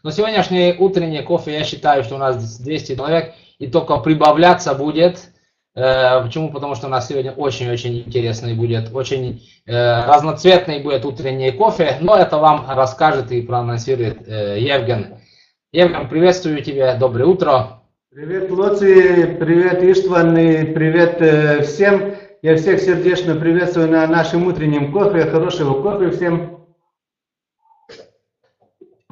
Но сегодняшний утренний кофе, я считаю, что у нас 200 человек, и только прибавляться будет. Почему? Потому что у нас сегодня очень-очень интересный будет, очень разноцветный будет утренний кофе. Но это вам расскажет и проанонсирует Евген. Евген, приветствую тебя, доброе утро. Привет, Лоци, привет, Иштван, и привет всем. Я всех сердечно приветствую на нашем утреннем кофе. Хорошего кофе всем.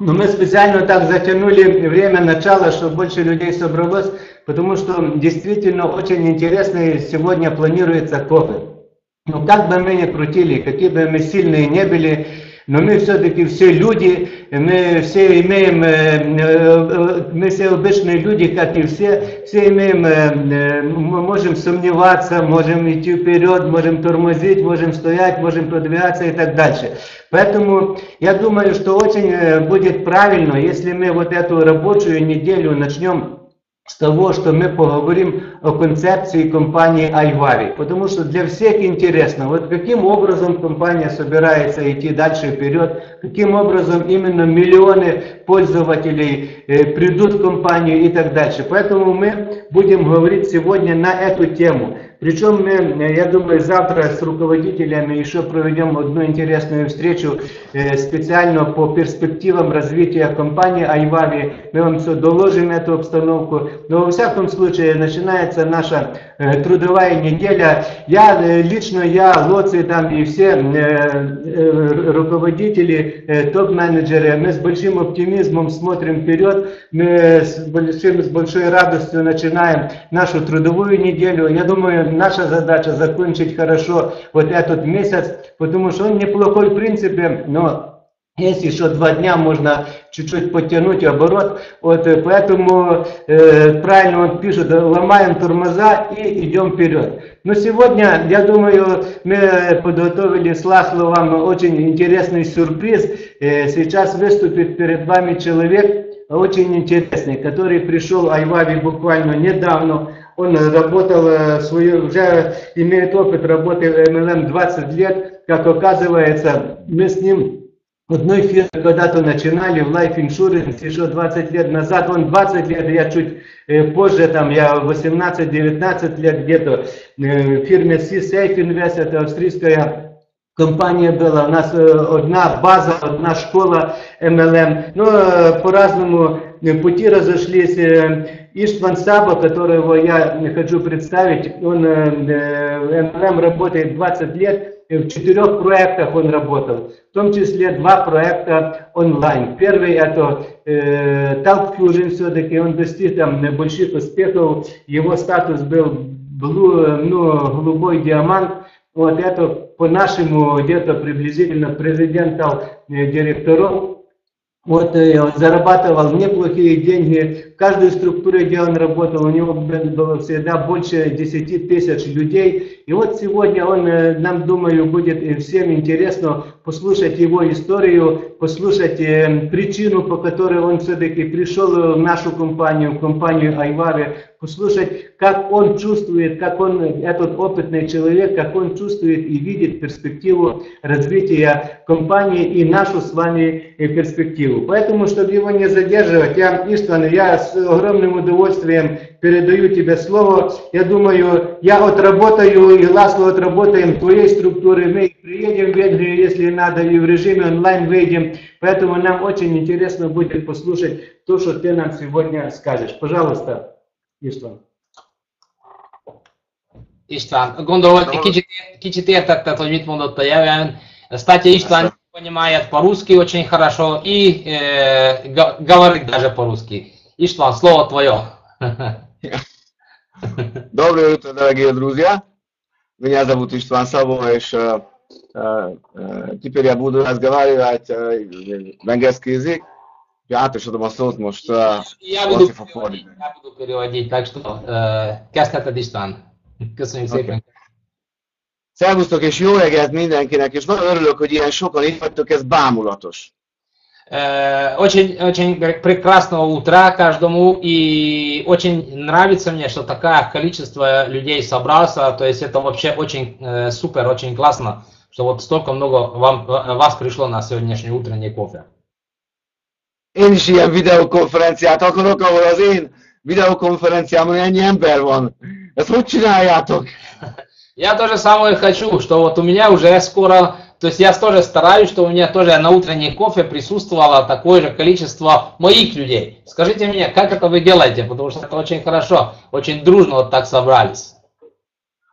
Но мы специально так затянули время начала, чтобы больше людей собралось, потому что действительно очень интересный сегодня планируется кофе. Но как бы мы ни крутили, какие бы мы сильные не были, но мы все-таки все люди, мы все имеем, мы все обычные люди, как и все имеем, мы можем сомневаться, можем идти вперед, можем тормозить, можем стоять, можем продвигаться и так дальше. Поэтому я думаю, что очень будет правильно, если мы вот эту рабочую неделю начнем с того, что мы поговорим о концепции компании iVavi. Потому что для всех интересно, вот каким образом компания собирается идти дальше вперед, каким образом именно миллионы пользователей придут в компанию и так дальше. Поэтому мы будем говорить сегодня на эту тему. Причем мы, я думаю, завтра с руководителями еще проведем одну интересную встречу специально по перспективам развития компании iVavi. Мы вам все доложим, эту обстановку. Но во всяком случае начинается наша трудовая неделя. Лично я, Лоци там и все руководители, топ-менеджеры, мы с большим оптимизмом смотрим вперед. Мы с большой радостью начинаем нашу трудовую неделю. Я думаю, наша задача закончить хорошо вот этот месяц, потому что он неплохой в принципе, но есть еще 2 дня, можно чуть-чуть подтянуть оборот. Вот, поэтому правильно он пишет, ломаем тормоза и идем вперед. Но сегодня, я думаю, мы подготовили с Ласло вам очень интересный сюрприз. Сейчас выступит перед вами человек очень интересный, который пришел в iVavi буквально недавно. Он работал, уже имеет опыт работы в MLM 20 лет. Как оказывается, мы с ним в одной фирме когда-то начинали, в Life Insurance, еще 20 лет назад. Он 20 лет, я чуть позже, там, я 18-19 лет где-то в фирме C-Safe Invest, это австрийская компания была. У нас одна база, одна школа MLM. Но по-разному пути разошлись. Иштван Саба, которого я хочу представить, он в MLM работает 20 лет. В 4 проектах он работал, в том числе 2 проекта онлайн. Первый это Talk Fusion, все-таки он достиг там больших успехов, его статус был голубой диамант. Вот это по-нашему где-то приблизительно президентал директоров. Вот он зарабатывал неплохие деньги. В каждой структуре, где он работал, у него было всегда больше 10 тысяч людей. И вот сегодня он, нам, думаю, будет всем интересно послушать его историю, послушать причину, по которой он все-таки пришел в нашу компанию, в компанию iVavi, послушать, как он чувствует, как он, этот опытный человек, как он чувствует и видит перспективу развития компании и нашу с вами перспективу. Поэтому, чтобы его не задерживать, Иштван, я с огромным удовольствием передаю тебе слово. Я думаю, я отработаю и Ласло отработаем твоей структуры. Мы приедем в Венгрию, если надо, и в режиме онлайн выйдем. Поэтому нам очень интересно будет послушать то, что ты нам сегодня скажешь. Пожалуйста, Иштван. István, gondolom, hogy kicsit értetted, hogy mit mondott a Jelen. Кстати, István понимает по-русски очень хорошо и говорит даже по-русски. István, слово твое. Доброе утро, дорогие друзья. Меня зовут Иштван Саба, и теперь я буду разговаривать венгерский язык. Я átadom a szót most Laci fog fordítani. Я буду переводить, так что kezdheted, István. Köszönjük szépen. Szervusztok és jó reggelt mindenkinek, és nagyon örülök, hogy ilyen sokan itt vagytok, ez bámulatos. Очень прекрасного утра каждому, и очень нравится мне, что такое количество людей собрался, то есть это вообще очень супер, очень классно, что вот столько много вас пришло на сегодняшний утренний кофе. Én is ilyen videokonferenciát akarok, ahol az én videokonferenciámon ennyi ember van. Ezt hogy csináljátok? Я тоже самое хочу, что вот у меня уже скоро, то есть я тоже стараюсь, что у меня тоже на утренней кофе присутствовало такое же количество моих людей. Скажите мне, как это вы делаете, потому что это очень хорошо, очень дружно вот так собрались.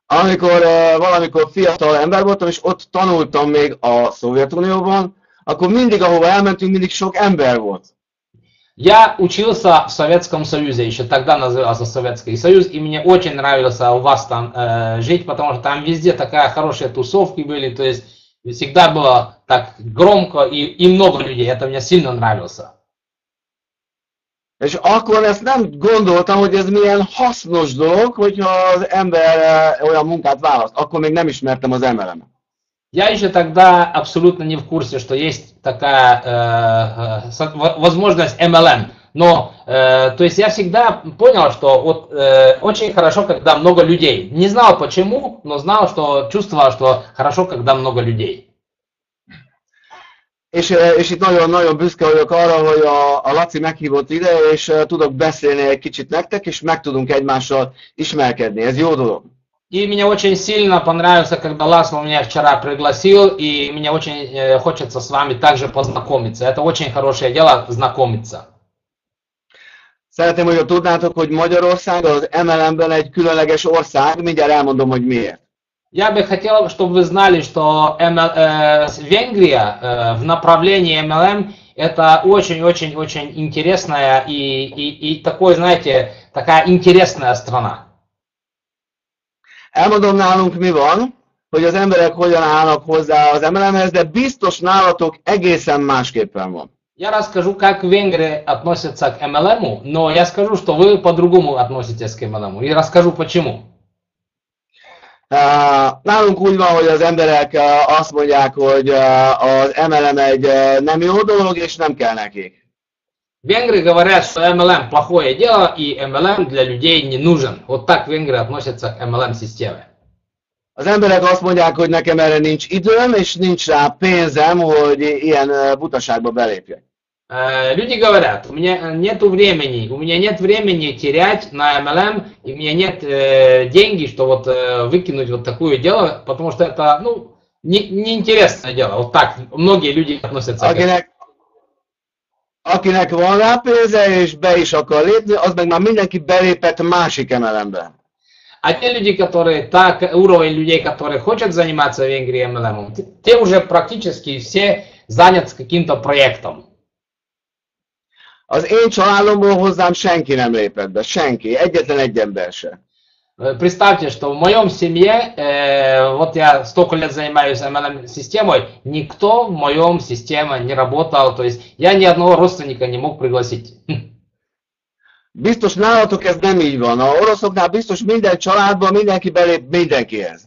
Amikor valamikor fiatal ember voltam, és ott tanultam még a Szovjetunióban, akkor mindig, ahova elmentünk, mindig sok ember volt. Я учился в Советском Союзе, еще тогда назывался Советский Союз, и мне очень нравился у вас там жить, потому что там везде такая хорошие тусовки были, то есть всегда было так громко и много людей, это мне сильно нравилось. És akkor ezt nem gondoltam, hogy ez milyen hasznos dolog, hogyha az ember olyan munkát választ. Akkor még nem ismertem az MLM-et. Я еще тогда абсолютно не в курсе, что есть такая возможность MLM. Но, то есть я всегда понял, что вот, очень хорошо, когда много людей. Не знал почему, но знал, что чувствовал, что хорошо, когда много людей. És itt nagyon-nagyon büszke vagyok arra, hogy a Laci meghívott ide, és tudok beszélni egy kicsit nektek, és meg tudunk egymással ismerkedni. Ez jó dolog. И мне очень сильно понравилось, когда Ласло меня вчера пригласил, и мне очень хочется с вами также познакомиться. Это очень хорошее дело знакомиться. Szeretném, hogy tudnátok, hogy Magyarország az MLM-ben egy különleges ország, mindjárt elmondom, hogy miért. Я бы хотел, чтобы вы знали, что Венгрия в направлении MLM это очень-очень-очень интересная и такой, знаете, такая интересная страна. Elmondom nálunk mi van, hogy az emberek hogyan állnak hozzá az MLM-hez, de biztos nálatok egészen másképpen van. Я расскажу, как венгры относятся к MLM, но я скажу, что вы по-другому относитесь к MLM, и расскажу почему. Nálunk úgy van, hogy az emberek azt mondják, hogy az MLM egy nem jó dolog, és nem kell nekik. Венгры говорят, что MLM плохое дело, и MLM для людей не нужен. Вот так венгры относятся к MLM-системе. Az emberek azt mondják, hogy nekem erre nincs időm, és nincs rá pénzem, hogy ilyen butaságba belépjek. Люди говорят, у меня нет времени терять на MLM, и у меня нет деньги, что вот выкинуть вот такое дело, потому что это, ну, неинтересное дело. Вот так многие люди относятся к этому. Akinek van rá pénze, és be is akar lépni, az meg már mindenki belépett másik MLM-be. А те люди, которые уровень людей, которые хотят заниматься в Венгрии MLM, те уже практически все заняты каким-то проектом. Az én családomból hozzám senki nem lépett be, senki, egyetlen egy ember se. Представьте, что в моем семье, вот я столько лет занимаюсь MLM-системой, никто в моем системе не работал, то есть я ни одного родственника не мог пригласить. Biztos nálatok ez nem így van. A oroszoknál biztos minden családban mindenki belép mindenkihez.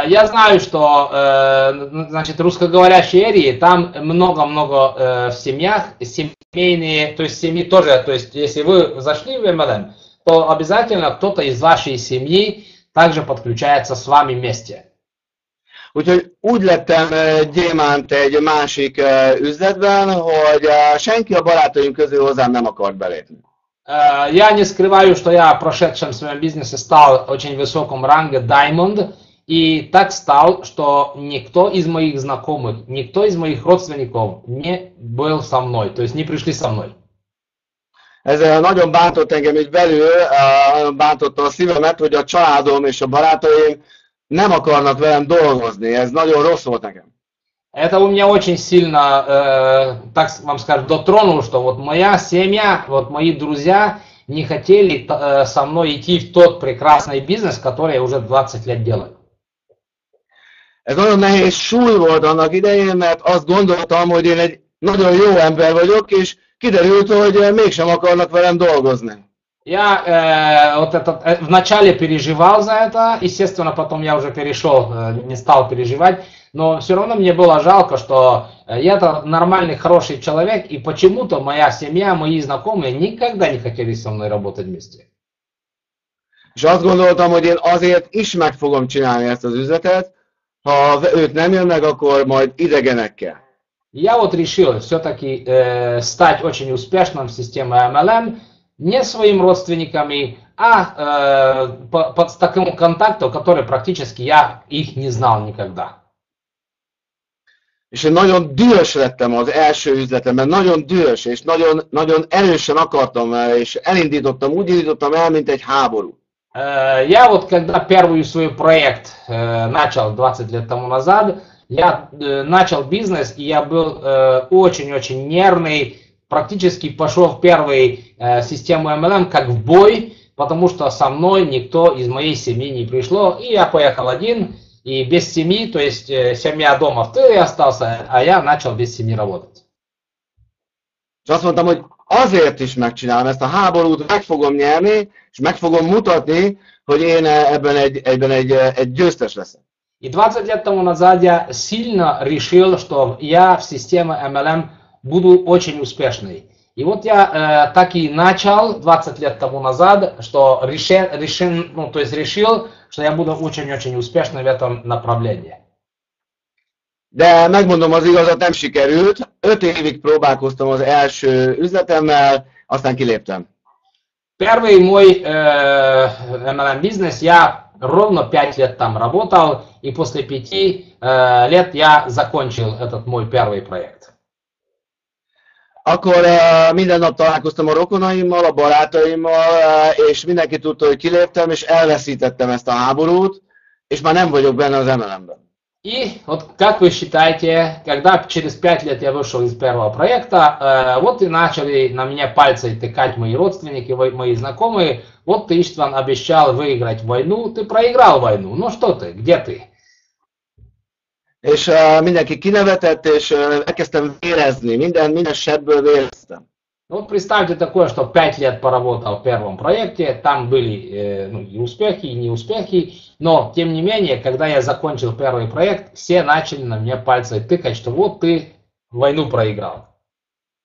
Я знаю, что, значит, русскоговорящие эрии, там много-много в семьях, семейные, то есть семьи тоже, то есть если вы zашли в MLM, то обязательно кто-то из вашей семьи также подключается с вами вместе. Úgyhogy úgy lettem gyémánt egy másik üzletben, hogy senki a barátaim közül hozzám nem akart belépni. Я не скрываю, что я в прошедшем своем бизнесе стал очень высоком ранге Diamond, и так стал, что никто из моих знакомых, никто из моих родственников не был со мной, то есть не пришли со mной. Ez nagyon bántott engem így belül, nagyon bántotta a szívemet, hogy a családom és a barátaim nem akarnak velem dolgozni. Ez nagyon rossz volt nekem. Это у меня очень сильно, так вам скажем, дотронуло, что вот моя семья, вот мои друзья не хотели со мной идти в тот прекрасный бизнес, который я уже 20 лет делаю. Ez nagyon nehéz súly volt annak idején, mert azt gondoltam, hogy én egy nagyon jó ember vagyok, és kiderült, hogy mégsem akarnak velem dolgozni. Я вот вначале переживал за это, естественно, потом я уже перешел, не стал переживать, но все равно мне было жалко, что я-то нормальный, хороший человек, и почему-то моя семья, мои знакомые никогда не хотели со мной работать вместе. És azt gondoltam, hogy én azért is meg fogom csinálni ezt az üzletet, ha ők nem jönnek, akkor majd idegenekkel. Я вот решил все-таки стать очень успешным в системе MLM не своими родственниками, а с таким контактом, который практически я их не знал никогда. És én nagyon dühös lettem az első üzletemben, nagyon dühös, és nagyon, nagyon erősen akartam, és úgy indítottam el, mint egy háború. Я вот когда первый свой проект начал 20 лет тому назад, я начал бизнес, и я был очень-очень нервный, практически пошел в первую систему MLM как в бой, потому что со мной никто из моей семьи не пришло, и я поехал один, и без семьи, то есть семья дома в тыле остался, а я начал без семьи работать. És azt mondtam, hogy azért is megcsinálom ezt a háborút, meg fogom nyerni, és meg fogom mutatni, hogy én ebben egy győztes leszek. И 20 лет тому назад я сильно решил, что я в системе MLM буду очень успешный. И вот я так и начал 20 lет тому назад, что решил, что я буду очень-очень успешный в этом направлении. De megmondom az igazat, nem sikerült. 5 évig próbálkoztam az első üzletemmel, aztán kiléptem. Первый мой MLM бизнес, я ровно 5 лет там работал, и после 5 лет я закончил этот мой первый проект. Akkor minden nap találkoztam a rokonaimmal, a barátaimmal, és mindenki tudta, hogy kiléptem, és elveszítettem ezt a háborút, és már nem vagyok benne az MLM-ben. И вот как вы считаете, когда через 5 лет я вышел из первого проекта, вот и начали на меня пальцы тыкать мои родственники, мои знакомые, вот ты, Иштван, обещал выиграть войну, ты проиграл войну, ну что ты, где ты? És mindenki kinevetett, és elkezdtem vérezni, minden sebből véreztem. Вот представьте такое, что 5 лет поработал в первом проекте, там были и успехи, и неуспехи, но tем не менее, когда я закончил первый проект, все начали на меня пальцы тыкать, что вот ты войну проиграл.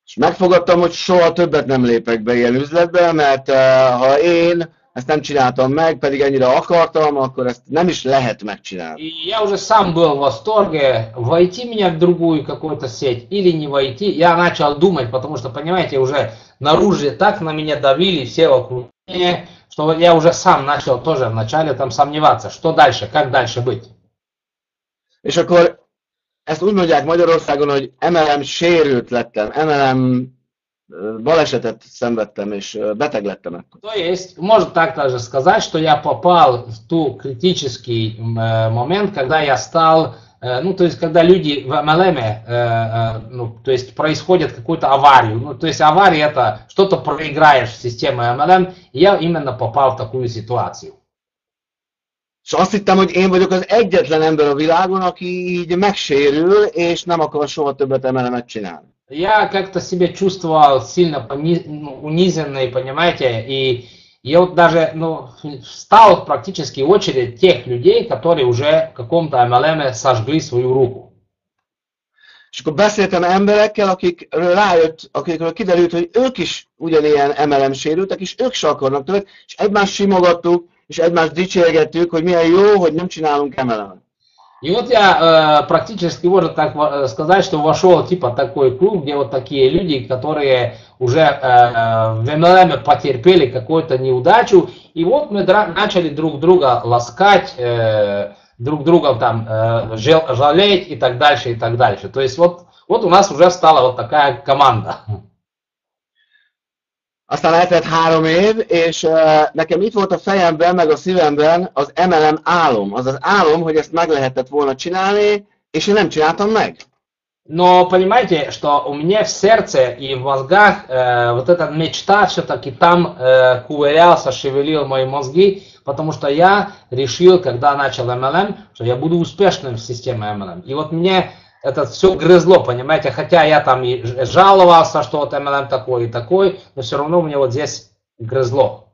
És megfogadtam, hogy soha többet nem lépek be ilyen üzletbe, mert ha én ezt nem csináltam meg, pedig ennyire akartam, akkor ezt nem is lehet megcsinálni. И я уже сам был в восторге, войти меня в другую какую-то сеть или не войти. Я начал думать, потому что, понимаете, уже наружу так на меня давили все вокруг меня, что я уже сам начал тоже вначале там сомневаться, что дальше, как дальше быть. És akkor ezt úgy mondják Magyarországon, hogy MLM sérült lettem, MLM balesetet szenvedtem, és beteg lettem ekkor. То есть, можно так даже сказать, что я попал в ту критический момент, когда я стал, ну, то есть, когда люди в MLM, ну, то есть, происходит какую-то аварию, ну, то есть, авария это что-то проиграешь в системе MLM, и я именно попал в такую ситуацию. És azt hittem, hogy én vagyok az egyetlen ember a világon, aki így megsérül, és nem akar soha többet MLM-et csinálni. Я как-то себя чувствовал сильно унизенный, понимаете, и я вот даже встал практически в очередь тех людей, которые уже в каком-то MLM сожгли свою руку. És akkor beszéltem emberekkel, akikről kiderült, hogy ők is ugyanilyen MLM sérültek, és ők se akarnak többet, és egymást simogattuk, és egymást dicsérgettük, hogy milyen jó, hogy nem csinálunk MLM-et. И вот я практически, можно так сказать, что вошел типа такой клуб, где вот такие люди, которые уже в MLM потерпели какую-то неудачу, и вот мы начали друг друга ласкать, друг друга там жалеть и так дальше, и так дальше. То есть вот у нас уже стала вот такая команда. Aztán eltelt 3 év, és nekem itt volt a fejemben, meg a szívemben az MLM álom. Az az álom, hogy ezt meg lehetett volna csinálni, és én nem csináltam meg. Но понимаете, что у меня в сердце и в мозгах вот эта мечта все-таки там ковырялся, шевелил мои мозги, потому что я решил, когда начал MLM, что я буду успешным в системе MLM. И вот мне это все грызло, понимаете, хотя я там и жаловался, что вот MLM такой и такой, но все равно мне вот здесь gryzło.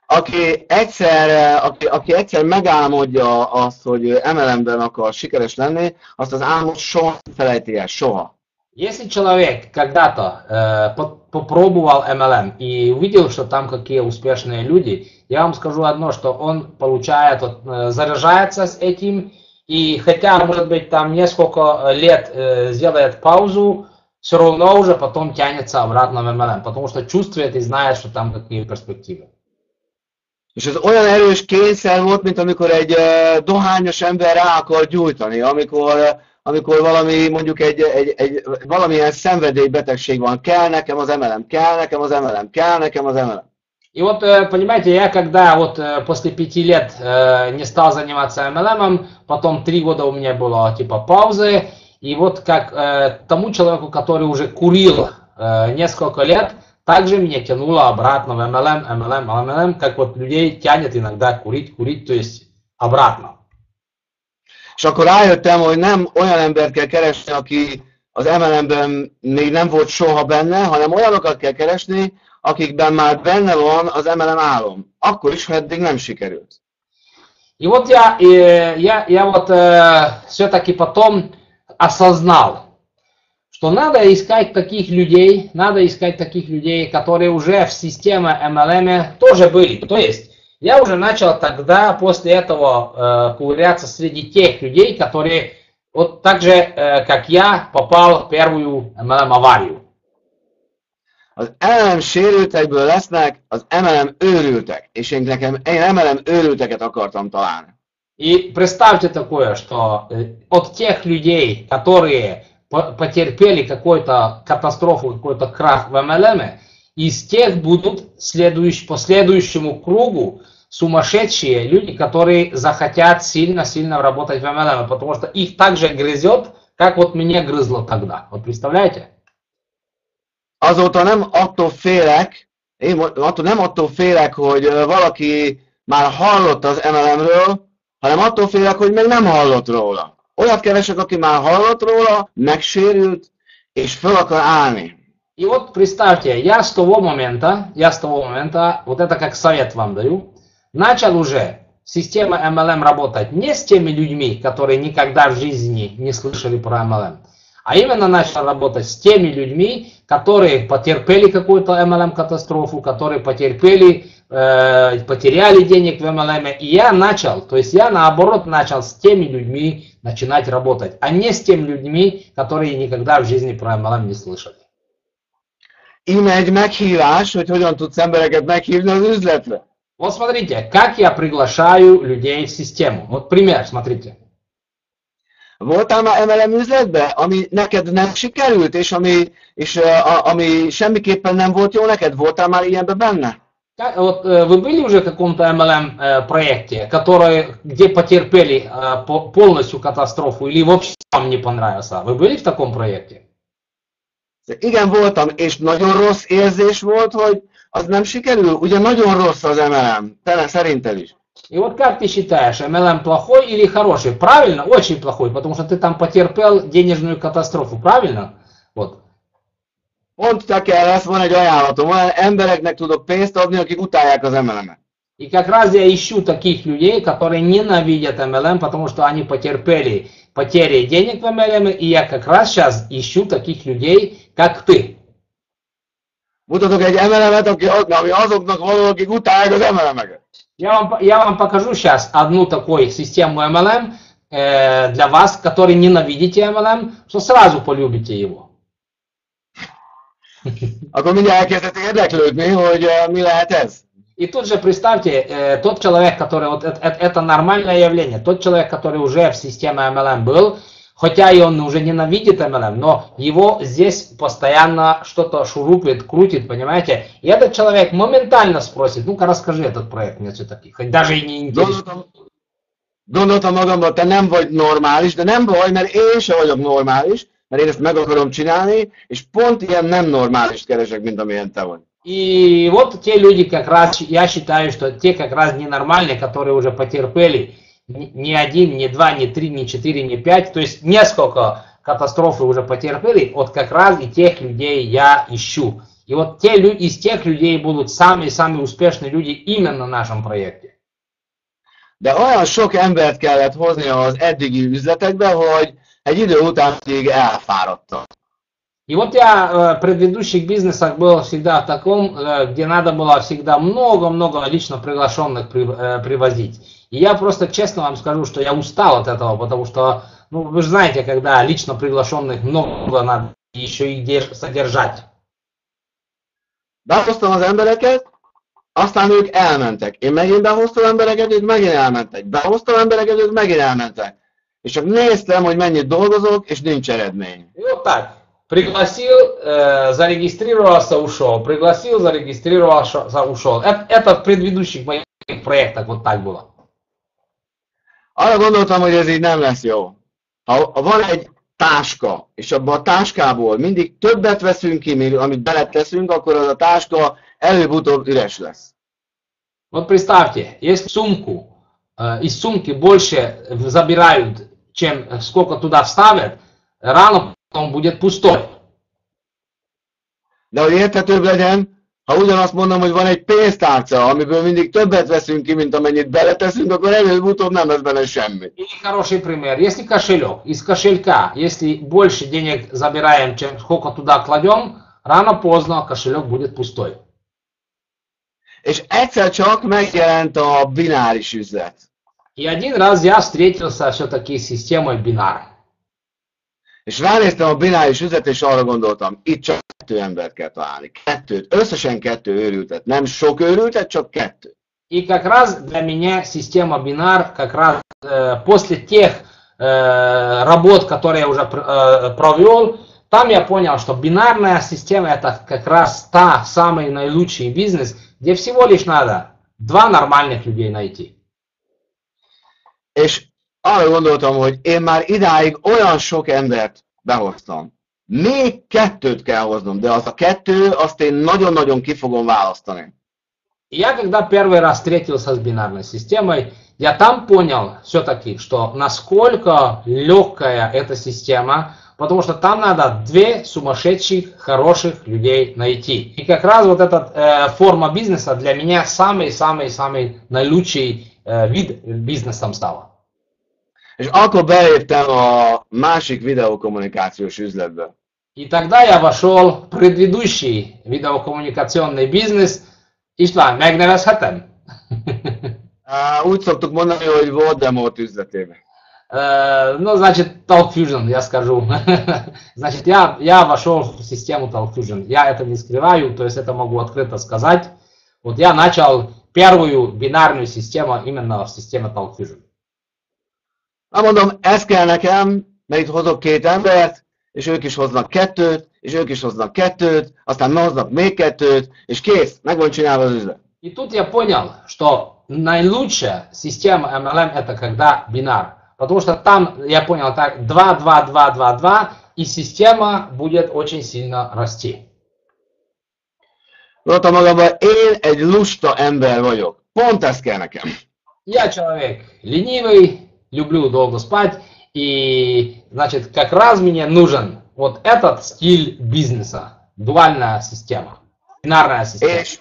Aki egyszer megálmodja azt, hogy MLM-ben akar sikeres lenni, azt az álmot soha nem felejti el, soha. Если человек когда-то попробовал MLM и увидел, что там какие успешные люди, я вам скажу одно, что он получает, заряжается с этим, И хотя, может быть, там несколько лет сделает паузу, все равно уже потом tянется обратно в MLM, потому что чувствует и знает, что там какие перспективы. És ez olyan erős kényszer volt, mint amikor egy dohányos ember rá akar gyújtani, amikor valami, mondjuk valamilyen szenvedélybetegség van. Kell nekem az MLM, kell nekem az MLM, kell nekem az MLM. И вот, понимаете, я когда вот после 5 лет не стал заниматься MLM, потом 3 года у меня было типа паузы, и вот как тому человеку, который уже курил несколько лет, также меня тянуло обратно в MLM, как вот людей тянет иногда курить, то есть обратно. És akkor rájöttem, hogy nem olyan embert kell keresni, aki az MLM-ben még nem volt soha benne, hanem olyanokat kell keresni, akikben már benne van az MLM álom. Akkor is, ha eddig nem sikerült. И вот я вот все-таки потом осознал, что надо искать таких людей, которые уже в системе MLM тоже были. То есть я уже начал тогда, после этого, ковыряться среди тех людей, которые вот так же, как я, попал в первую MLM-аварию. Az MLM sérültekből lesznek az MLM őrültek, és én MLM őrülteket akartam találni. И представьте такое, что от тех людей, которые потерпели какую-то катастрофу, какой-то крах в MLM, из тех будут по следующему кругу сумасшедшие люди, которые захотят сильно работать в MLM, потому что их также грызет, как вот меня грызло тогда. Вот представляете? Azóta nem attól félek, hogy valaki már hallott az MLM-ről, hanem attól félek, hogy még nem hallott róla. Olyat keresek, aki már hallott róla, megsérült, és fel akar állni. И вот представьте, я с того момента, вот это как совет вам даю, начал уже система MLM работать не с теми людьми, которые никогда в жизни не слышали про MLM, а именно начал работать с теми людьми, которые потерпели какую-то MLM-катастрофу, которые потеряли денег в MLM. И я наоборот начал с tеми людьми начинать работать, а не с теми людьми, которые никогда в жизни про MLM не слышали. Íme egy meghívás, hogy hogyan tudsz embereket meghívni az üzletre. Вот смотрите, как я приглашаю людей в систему. Вот пример, смотрите. Voltál már MLM üzletbe, ami neked nem sikerült, és ami semmiképpen nem volt jó neked? Voltál már ilyenbe benne? Вот вы были уже в каком-то MLM проекте, где потерпели полностью катастрофу или вообще вам не понравился? Вы были в таком проекте? Igen, voltam, és nagyon rossz érzés volt, hogy az nem sikerül. Ugye nagyon rossz az MLM, szerinted is. И вот как ты считаешь, MLM плохой или хороший? Правильно, очень плохой, потому что ты там потерпел денежную катастрофу, правильно? Вот. Pont neked lesz, van egy ajánlatom, olyan embereknek tudok pénzt adni, akik utálják az MLM-et. И как раз я ищу таких людей, которые nенавидят MLM, потому что они потерпели потери денег в MLM, и я как раз сейчас ищу таких людей, как ты. Mutatok egy MLM-et, ami azoknak való, akik utálják az MLM-eket. Я вам покажу сейчас одну такую систему MLM для вас, которые ненавидите MLM, что сразу полюбите его. Akkor mindjárt elkezdett érdeklődni, hogy mi lehet ez. И тут же представьте, тот человек, который, вот это нормальное явление, тот человек, который уже в системе MLM был, хотя и он уже ненавидит MLM, но его здесь постоянно что-то шурупит, крутит, понимаете? И этот человек моментально спросит, ну-ка расскажи этот проект мне все-таки, хоть даже и не интересно. Gondoltam magamban, te nem vagy normális, de nem baj, mert én sem vagyok normális, mert én ezt meg akarom csinálni, és pont ilyen nem normális keresek, mint amilyen te vagy. И вот те люди, как раз, я считаю, что те как раз ненормальные, которые уже потерпели ни один, ни два, ни три, ни четыре, ни пять, то есть несколько катастроф уже потерпели, вот как раз и тех людей я ищу. И вот из тех людей будут самые успешные люди именно в нашем проекте. De olyan sok embert kellett hozni az eddigi üzletekbe, hogy egy idő után még elfáradtam. И вот я в предыдущих бизнесах был всегда в таком, где надо было всегда много-много лично приглашенных привозить. И я просто честно вам скажу, что я устал от этого, потому что, ну, вы же знаете, когда лично приглашенных много, надо еще и содержать. Behoztam az embereket, aztán ők elmentek. Én megint behoztam embereket, ők megint elmentek. Behoztam embereket, ők megint elmentek. És csak néztem, hogy mennyit dolgozok, és nincs eredmény. И вот так. Пригласил, зарегистрировался, ушел. Пригласил, зарегистрировался, ушел. Это в предыдущих моих проектах вот так было. Arra gondoltam, hogy ez így nem lesz jó. Ha van egy táska, és abban a táskából mindig többet veszünk ki, amit beleteszünk, akkor az a táska előbb-utóbb üres lesz. Вот представьте, если сумку, из сумки больше забирают, чем сколько туда вставят, рано потом будет пустой. De hogy érthetőbb legyen, ha ugyanazt mondom, hogy van egy pénztárca, amiből mindig többet veszünk ki, mint amennyit beleteszünk, akkor előbb-utóbb nem lesz benne semmi. Или хороший пример. Если кошелек, из кошелька, если больше денег забираем, чем сколько туда кладем, рано-поздно кошелек будет пустой. És egyszer csak megjelent a bináris üzlet. И один раз я встретился все-таки с системой бинар. És ránéztem a bináris üzlet, és arra gondoltam, itt csak 2 embert kell találni. 2, összesen 2 őrültet. Nem sok őrültet, csak 2. И как раз для меня система бинар, как раз после тех работ, которые я уже провел, там я понял, что бинарная система это как раз та самый наилучший бизнес, где всего лишь надо 2 нормальных людей найти. És arra gondoltam, hogy én már idáig olyan sok embert behoztam. Még 2-t kell hoznom, de az a 2, azt én nagyon-nagyon ki fogom választani. Я когда первый раз встретился с бинарной системой, я там понял все-таки, что насколько легкая эта система, потому что там надо 2 сумасшедших, хороших людей найти. И как раз вот эта форма бизнеса для меня самый-самый-самый наилучший вид бизнесом стала. És akkor beléptem a másik videokommunikációs üzletbe. И тогда я вошел в предыдущий видеокоммуникационный бизнес. István, megnevezhetem? Úgy szoktuk mondani, hogy Voldemort üzletébe. Ну, значит, Talk Fusion, я скажу. Значит, я вошел в систему Talk Fusion. Я это не скрываю, то есть это могу открыто сказать. Вот я начал первую бинарную систему именно в системе Talk Fusion. Mondom, ez kell nekem, mert itt hozok 2 embert, és ők is hoznak 2-t, és ők is hoznak 2-t, aztán hoznak még 2-t, és kész, meg van csinálva az üzlet. И тут я понял, что наилучшая система MLM это когда бинар. Потому что там я понял так 2, 2, 2, 2, 2, и система будет очень сильно расти. Mondtam magamban, én egy lusta ember vagyok. Pont ez kell nekem. Я человек ленивый, люблю долго спать, и, значит, как раз мне нужен вот этот стиль бизнеса, дуальная система, бинарная система. És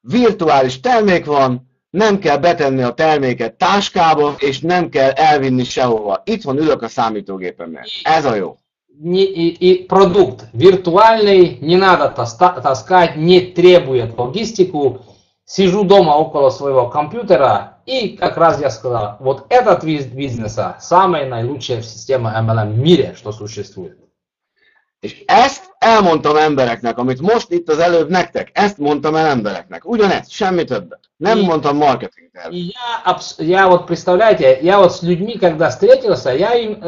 virtuális termék van, nem kell betenni a terméket táskába, és nem kell elvinni sehova. Itt van, ülök a számítógépemnél. Ez a jó. И продукт виртуальный, не надо таскать, не требует логистику. Сижу дома около своего компьютера, и как раз я сказал, вот этот вид бизнеса самая наилучшая система MLM в мире, что существует. És ezt elmondtam embereknek, amit most itt az előbb nektek, ezt mondtam el embereknek. Ugyanezt, semmi többet. Nem mondtam marketing tervet. И я вот, представляете, я вот с людьми, когда встретился, я им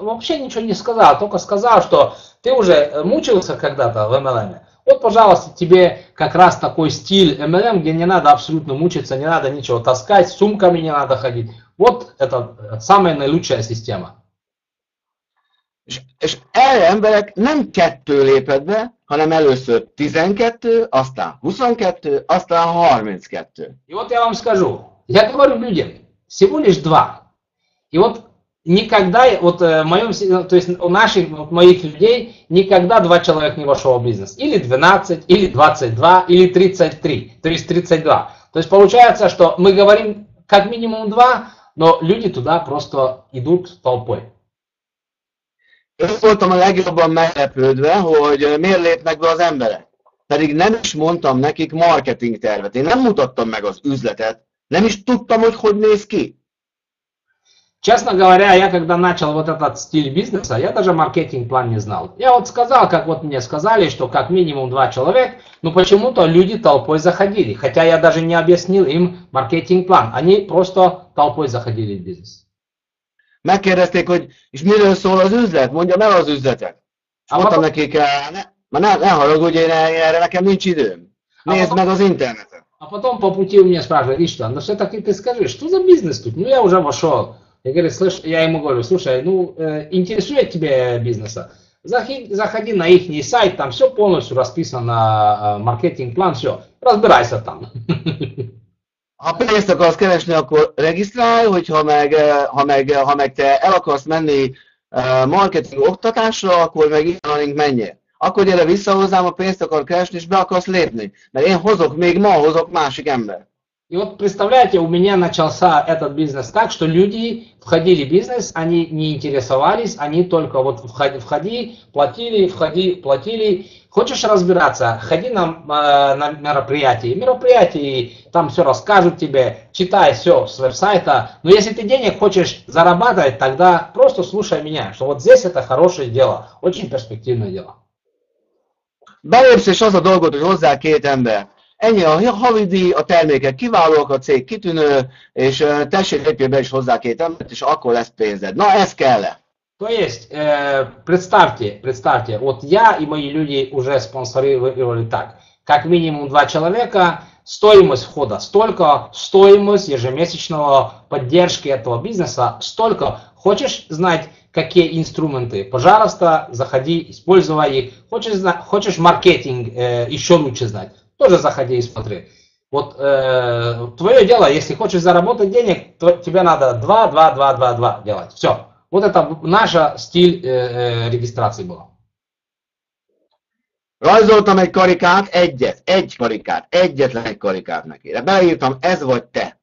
вообще ничего не сказал, только сказал, что ты уже мучился когда-то в MLM. Вот, пожалуйста, тебе как раз такой стиль MLM, где не надо абсолютно мучиться, не надо ничего таскать, с сумками не надо ходить. Вот это самая наилучшая система. És erre emberek nem 2 lépett be, hanem először 12, aztán 22, aztán 32. И вот я вам скажу, я говорю людям, всего лишь 2. И вот никогда, вот в моем, то есть у моих людей никогда 2 человека не вошло в бизнес. Или 12, или 22, или 33, то есть 32. То есть получается, что мы говорим как минимум 2, но люди туда просто идут толпой. Én voltam a legjobban meglepődve, hogy miért lépnek be az emberek. Pedig nem is mondtam nekik marketing tervet. Én nem mutattam meg az üzletet, Nem is tudtam, hogy néz ki. Честно говоря, я когда начал вот этот стиль бизнеса, я даже маркетинг-план не знал. Я вот сказал, как вот мне сказали, что как минимум 2 человека, но почему-то люди толпой zaходили. Хотя я даже не объяснил им маркетинг-план. Они просто толпой заходили в бизнес. Megkérdezték, hogy és miről szól az üzlet? Mondjam el az üzletet. És mondtam nekik, ne haragudj, erre nekem nincs időm. Nézd meg az internetet. А потом по пути у меня спрашивают, Иштван, ну все-таки ты скажи, что за бизнес тут? Ну я уже вошел. Я ему говорю, слушай, ну интересует тебе бизнеса? Заходи на их сайт, там все полностью расписано, маркетинг-план, все, разбирайся там. Ha pénzt akarsz keresni, akkor regisztrálj, hogyha meg te el akarsz menni marketing oktatásra, akkor meg itt menjél. Akkor gyere vissza hozzám, a pénzt akar keresni, és be akarsz lépni. Mert én még ma hozok másik ember. И вот представляете, у меня начался этот бизнес так, что люди входили в бизнес, они не интересовались, они только вот входи, платили. Хочешь разбираться, ходи на мероприятия, там все расскажут тебе, читай все с веб-сайта. Но если ты денег хочешь зарабатывать, тогда просто слушай меня, что вот здесь это хорошее дело, очень перспективное дело. Belépsz, és az a dolgot, hogy hozzá 2 ember. Ennyi a havidíj, a termékek kiválóak, a cég kitűnő, és tessék lépjél be is hozzá 2 embert, és akkor lesz pénzed. Na, ez kell-e? То есть, представьте, вот я и мои люди уже спонсорировали так. Как минимум 2 человека, стоимость входа столько, стоимость ежемесячного поддержки этого бизнеса столько. Хочешь знать, какие инструменты? Пожалуйста, заходи, используй их. Хочешь маркетинг еще лучше знать? Тоже заходи и смотри. Вот твое дело, если хочешь заработать денег, то тебе надо 2 делать. Все. Вот это наш стиль регистрации был. Rajzoltam egy karikát, egyetlen egy karikát neki. De beleírtam, ez vagy te.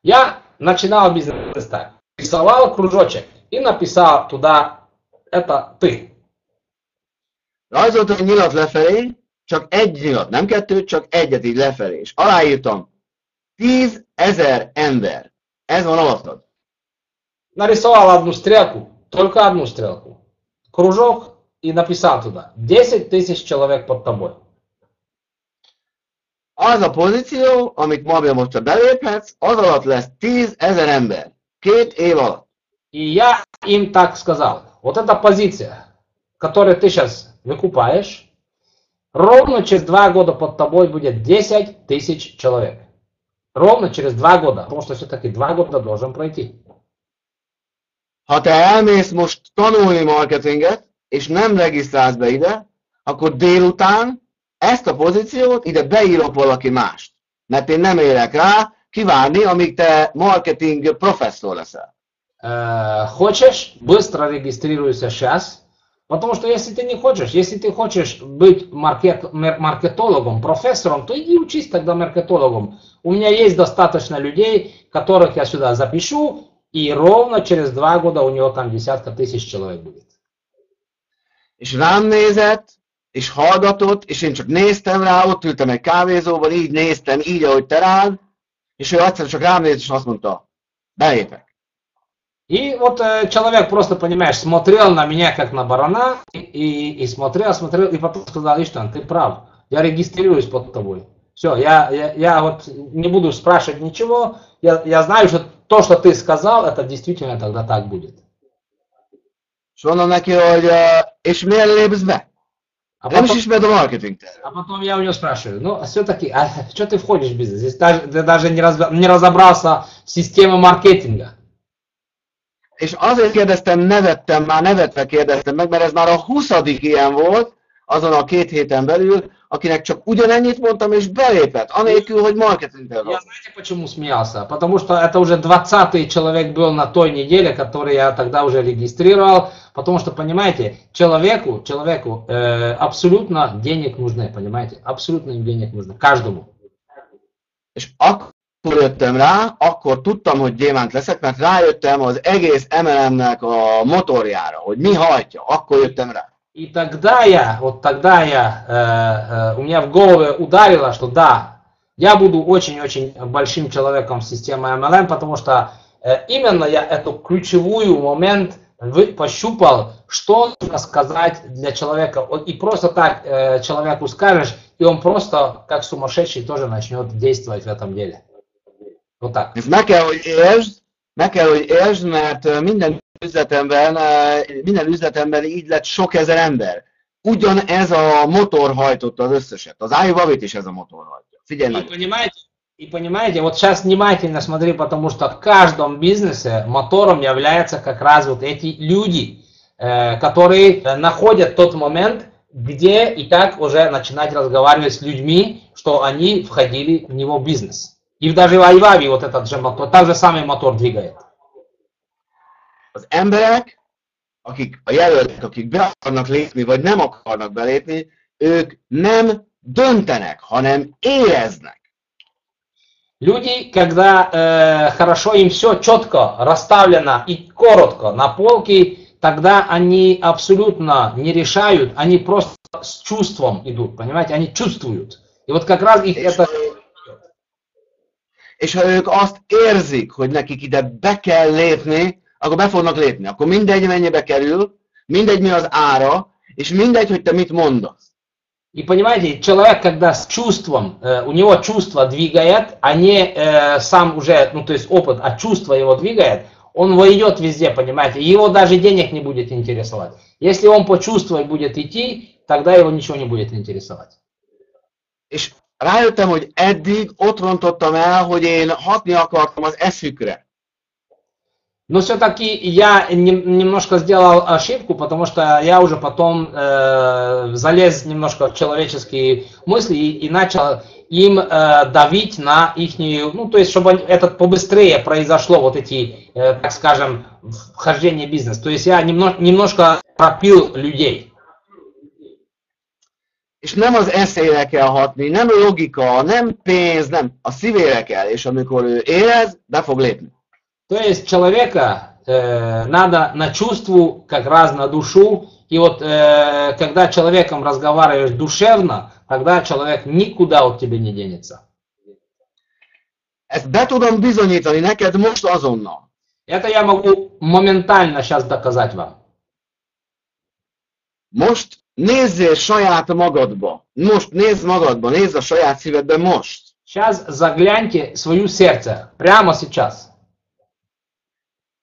Я начинал бизнес так. Рисовал кружочек и написал туда, это ты. Rajzoltam egy nyilat lefelé, csak egy nyilat, nem 2, csak egyet így lefelé. És aláírtam, 10 000 ember. Ez van alattad. Нарисовал одну стрелку, только одну стрелку. Кружок и написал туда, 10 000 человек под тобой. Az a pozíció, amit most beléphetsz, az alatt lesz 10 000 ember. 2 év alatt. И я им так сказал, вот эта позиция, которую ты сейчас выкупаешь, ровно через 2 года под тобой будет 10 000 человек. Ровно через 2 года, потому что все-таки 2 года должен пройти. Ha te elmész most tanulni marketinget, és nem regisztrálsz be ide, akkor délután ezt a pozíciót ide beírok valaki mást. Mert én nem érek rá kivárni, amíg te marketing professzor leszel. Хочешь, быстро регистрируйся сейчас, потому что если ты хочешь быть маркетологом, профессором, то иди учись тогда маркетологом. У меня есть достаточно людей, которых я сюда запишу, и ровно через 2 года у него там десятка тысяч человек будет. És rám nézett, és hallgatott, és én csak néztem rá, ott ültem egy kávézóban, így néztem, így ahogy te rád, és ő egyszer csak rám nézett, és azt mondta, belépek. И вот человек просто, понимаешь, смотрел на меня как на барана, и смотрел, и потом сказал, Иштван, ты прав, я регистрируюсь под тобой. Все, я вот не буду спрашивать ничего, я знаю, что то, что ты сказал, это действительно тогда так будет. És mondom neki, hogy és miért lépsz be? Nem is ismered a marketing tervet. А потом я у него спрашиваю, ну все-таки, что ты входишь в бизнес? Здесь ты даже не разобрался в системе маркетинга. És azért kérdeztem, nevetve kérdeztem meg, mert ez már a 20. ilyen volt, azon a 2 héten belül, akinek csak ugyanennyit mondtam, és belépett, anélkül, hogy marketingtel van. Я знаете, почему смеялся? Потому что это уже 20-й человек был на той неделе, который я тогда уже регистрировал, потому что, понимаете, человеку абсолютно денег нужны, понимаете? Абсолютно им денег нужно, каждому. És akkor jöttem rá, akkor tudtam, hogy gyémánt leszek, mert rájöttem az egész MLM-nek a motorjára, hogy mi hajtja, akkor jöttem rá. И тогда у меня в голову ударило, что да, Я буду очень-очень большим человеком в системе MLM, потому что именно я эту ключевую момент пощупал, что нужно сказать для человека. И просто так человеку скажешь, и он просто, как сумасшедший, тоже начнет действовать в этом деле. Вот так. Meg kell, hogy értsd, mert minden üzletemben így lett sok ezer ember. Ugyanez a motor hajtotta az összeset. Az iWavit is ez a motor hajtja. Figyelj meg! И понимаете, вот сейчас внимательно смотри, потому что в каждом бизнесе мотором являются как раз вот эти люди, которые находят тот момент, где и так уже начинать разговаривать с людьми, что они входили в него бизнес. И даже в iWavi вот этот же мотор, тот же самый мотор двигает. Az emberek, akik a jelöltek, akik be akarnak lépni, vagy nem akarnak belépni, ők nem döntenek, hanem éreznek. Люди, когда хорошо им все четко расставлено и коротко на полке, тогда они абсолютно не решают, они просто с чувством идут, понимаете, они чувствуют. И вот как раз их это... És ha ők azt érzik, hogy nekik ide be kell lépni, akkor be fognak lépni. Akkor mindegy, mennyibe kerül, mindegy, mi az ára, és mindegy, hogy te mit mondasz. И понимаете, человек, когда с чувством, у него чувство двигает, а не сам уже, ну то есть опыт, а чувство его двигает, он войдет везде, понимаете, его даже денег не будет интересовать. Если он по чувству будет идти, тогда его ничего не будет интересовать. És rájöttem, hogy eddig ott rontottam el, hogy én hatni akartam az eszükre. Но все-таки я немножко сделал ошибку, потому что я уже потом залез немножко в человеческие мысли и начал им давить на их, ну то есть чтобы это побыстрее произошло, вот эти, так скажем, вхождение в бизнес. То есть я немножко пропил людей. És nem az eszére kell hatni, nem logika, nem pénz, nem, a szívére kell, és amikor ő érez, be fog lépni. То есть человека надо на чувству, как раз на душу. И вот когда человеком разговариваешь душевно, тогда человек никуда от тебя не денется. Ezt be tudom bizonyítani neked most azonnal. Это я могу моментально сейчас доказать вам. Most nézzél saját magadba. Most nézz magadba, nézz a saját szívedbe most. Сейчас загляньте в свое сердце, прямо сейчас.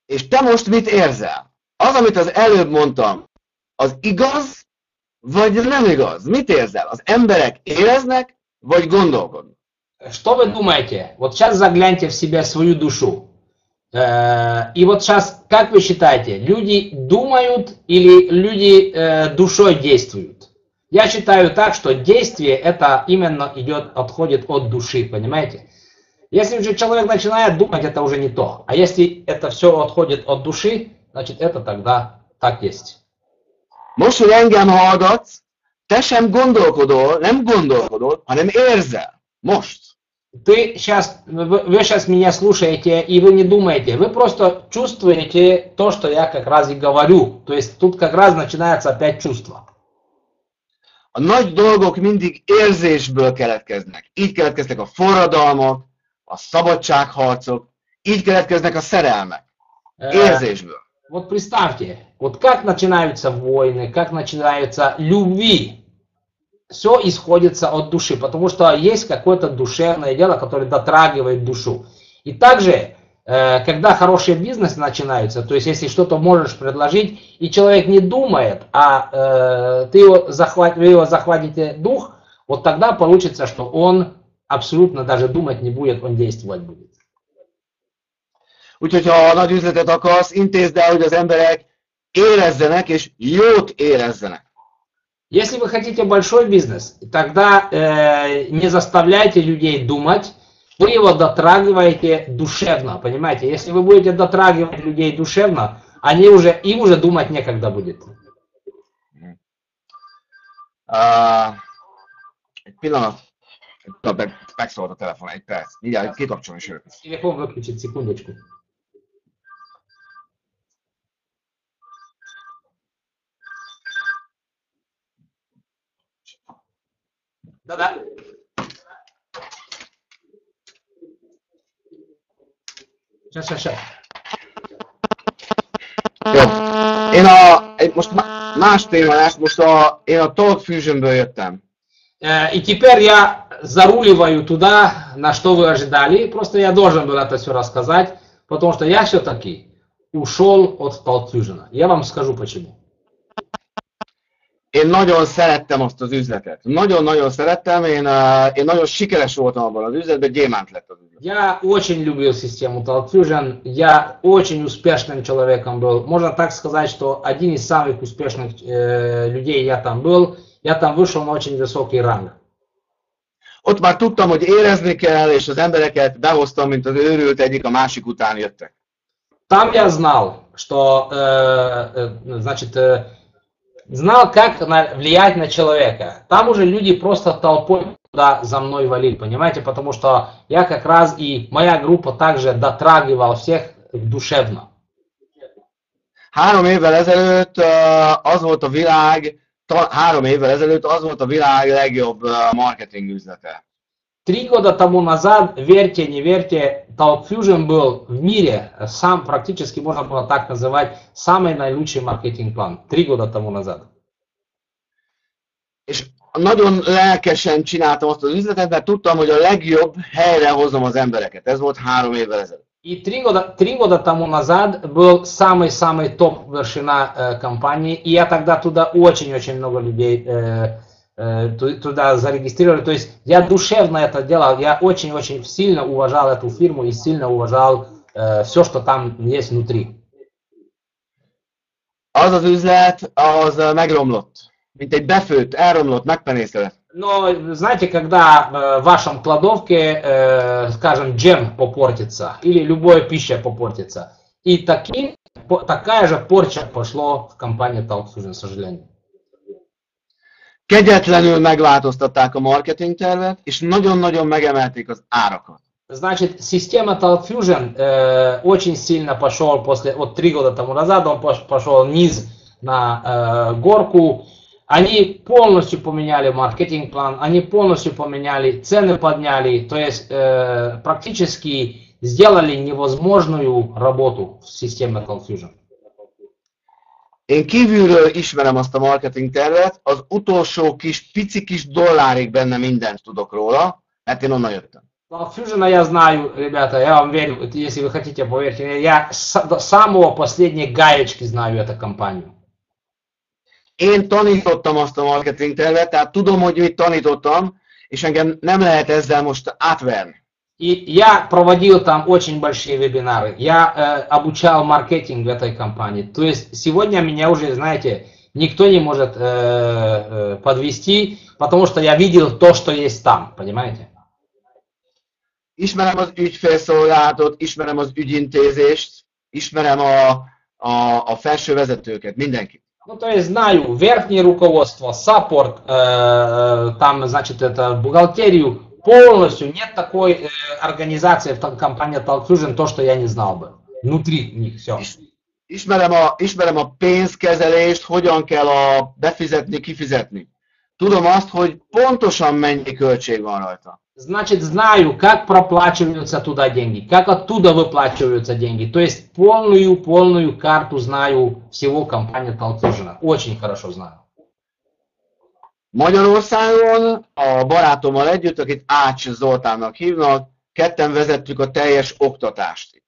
És te most mit érzel? Az, amit az előbb mondtam, az igaz, vagy nem igaz? Mit érzel? Az emberek éreznek, vagy gondolkodnak? Что вы думаете? Вот сейчас загляньте в себя свою душу. И вот сейчас, как вы считаете, люди думают или люди душой действуют? Я считаю так, что действие это именно отходит от души, понимаете? Если же человек начинает думать, это уже не то. А если это все отходит от души, значит это тогда так есть. Most, hogy engem hallgatsz, te sem gondolkodol, nem gondolkodol, hanem érzel. Most. Вы сейчас меня слушаете, и вы не думаете, вы просто чувствуете то, что я как раз и говорю. То есть тут как раз начинается опять чувство. A nagy dolgok mindig érzésből keletkeznek. Így keletkeznek a forradalmak, a szabadságharcok, így keletkeznek a szerelmek. Érzésből. Вот представьте, вот как начинаются войны, как начинаются любви. Все исходится от души, потому что есть какое-то душевное дело, которое дотрагивает душу. И также, когда хороший бизнес начинается, то есть если что-то можешь предложить, и человек не думает, а вы его захватите дух, вот тогда получится, что он абсолютно даже думать не будет, он действовать будет. Úgyhogy ha nagy üzletet akarsz, intézd el, hogy az emberek érezzenek és jót érezzenek. Если вы хотите большой бизнес, тогда не заставляйте людей думать, вы его дотрагиваете душевно, понимаете? Если вы будете дотрагивать людей душевно, им уже думать некогда будет. Egy pillanat. Megszólalt a telefon, egy perc. Mindjárt kikapcsolom és jövök. Телефон выключить, секундочку. Да-да. Сейчас. Jó. Most más téma lesz, én a Talk Fusionből jöttem. И теперь я заруливаю туда, на что вы ожидали. Просто я должен был это все рассказать, потому что я все-таки ушел от Talk Fusion. Я вам скажу почему. Én nagyon szerettem azt az üzletet. Nagyon-nagyon szerettem, én nagyon sikeres voltam abban az üzletben, gyémánt lett az üzlet. Я очень любил систему Talk Fusion, я очень успешным человеком был. Можно так сказать, что один из самых успешных людей я там был. Я там вышел на очень высокий ранг. Ott már tudtam, hogy érezni kell, és az embereket behoztam, mint az őrült, egyik a másik után jöttek. Там я знал, что, знал, как влиять на человека. Там уже люди просто толпой туда за мной валили, понимаете? Потому что я как раз и моя группа также дотрагивал всех душевно. 3 évvel ezelőtt az volt a világ, 3 évvel ezelőtt az volt a világ legjobb marketing üzlete. 3 года тому назад, верьте, не верьте, Talk Fusion был в mире, сам практически можно было так называть, самый наилучший маркетинг-план. 3 года тому назад. És nagyon lelkesen csináltam azt az üzletet, mert tudtam, hogy a legjobb helyre hozom az embereket. Ez volt 3 évvel ezelőtt. И 3 года тому назад был самый-самый топ вершина компании, и я тогда туда очень-очень много людей туда зарегистрировали. То есть я душевно это делал, я очень-очень сильно уважал эту фирму и сильно уважал все, что там есть внутри. Az az üzlet, az megromlott. Mint egy befőtt, elromlott, megpenészedett. Но знаете, когда в вашем кладовке, скажем, джем попортится или любая пища попортится, и такая же порча пошло в компании Talk Fusion, к сожалению. Kegyetlenül megváltoztatták a marketing tervet, és nagyon-nagyon megemelték az árakat. Значит, система Talk Fusion очень сильно пошел вот 3 года тому назад, он пошел вниз на горку. Они полностью поменяли маркетинг-план, они полностью поменяли, цены подняли, то есть практически сделали невозможную работу в системе Talk Fusion. Én kívülről ismerem azt a marketing tervet, az utolsó pici kis dollárig benne mindent tudok róla, mert én onnan jöttem. Talk Fusion я знаю, ребята, я вам верю, если вы хотите, поверьте, я до самого последней гаечки знаю эту компанию. Én tanítottam azt a marketing tervet, tehát tudom, hogy mit tanítottam, és engem nem lehet ezzel most átverni. И я проводил там очень большие вебинары, я обучал маркетинг в этой компании. То есть сегодня меня уже, знаете, никто не может подвести, потому что я видел то, что есть там, понимаете? Ismerem az ügyfélszolgálatot, ismerem az ügyintézést, ismerem a felső vezetőket, mindenkit. Ну, то есть знаю верхнее руководство, саппорт, там, значит, это бухгалтерию, полностью нет такой организации в компании Talk Fusion, то, что я не знал бы. Внутри них все. Ismerem a pénzkezelést, hogyan kell befizetni, kifizetni. Tudom azt, hogy pontosan mennyi költség van rajta. Значит, знаю, как проплачиваются туда деньги, как оттуда выплачиваются деньги. То есть полную карту знаю всего компании Talk Fusion. Очень хорошо знаю. Magyarországon a barátommal együtt, akit Ács Zoltánnak hívnak, ketten vezettük a teljes oktatást.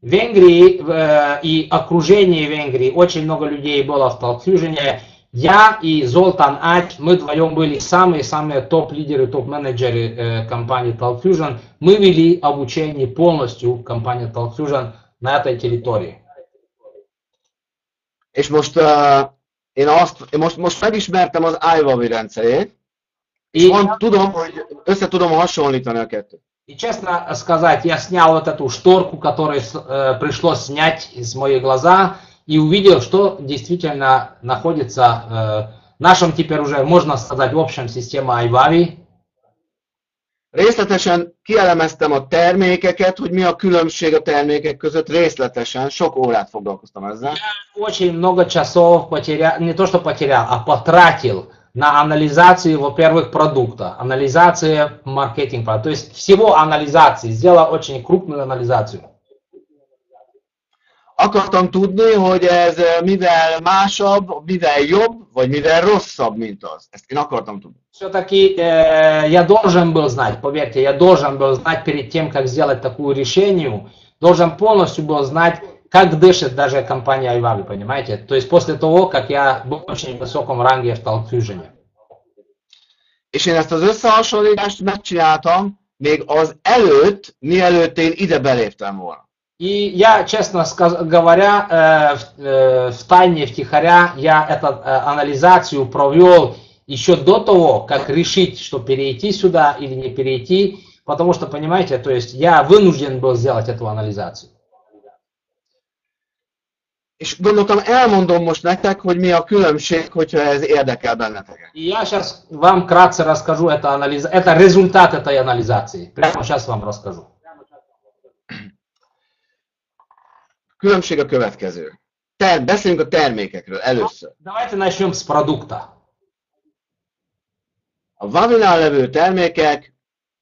В Венгрии и окружении Венгрии очень много людей было в Talk Fusion. Я и Золтан Ач, мы вдвоем были самые топ-лидеры, топ-менеджеры компании Talk Fusion. Мы вели обучение полностью компании Talk Fusion на этой территории. És most én most megismertem az iWavi rendszerét, és tudom, hogy össze tudom hasonlítani a kettőt. И честно сказать, я снял вот эту шторку, которую пришлось снять из моих глаза, и увидел, что действительно находится в нашем теперь уже, можно сказать, в общем системе iWavi. Részletesen kielemeztem a termékeket, hogy mi a különbség a termékek között, részletesen, sok órát foglalkoztam ezzel. Я очень много часов потерял, не то что потерял, а потратил на анализацию, во-первых, продукта, анализация маркетинга, то есть всего анализации, сделал очень крупную анализацию. akartam tudni, hogy ez mivel másabb, mivel jobb, vagy mivel rosszabb, mint az. Ezt én akartam tudni. Все-таки я должен был знать, поверьте, я должен был знать перед тем, как сделать такую решение, должен полностью был знать, как дышит даже компания Айвави, понимаете? То есть после того, как я был в очень высоком ранге в Talk Fusion. És én ezt az összehasonlítást megcsináltam még az előtt, mielőtt én ide beléptem volna. И я, честно говоря, в тайне, втихаря, я эту анализацию провел еще до того, как решить, что перейти sюда или не перейти, потому что, понимаете, то есть я вынужден был сделать эту анализацию. És gondoltam, elmondom most nektek, hogy mi a különbség, hogyha ez érdekel benneteket. И я сейчас вам вкратце расскажу, это результат этой анализации. Прямо сейчас вам расскажу. Különbség a következő. Beszéljünk a termékekről először. Давайте начнем с продукта. A Wavinál levő termékek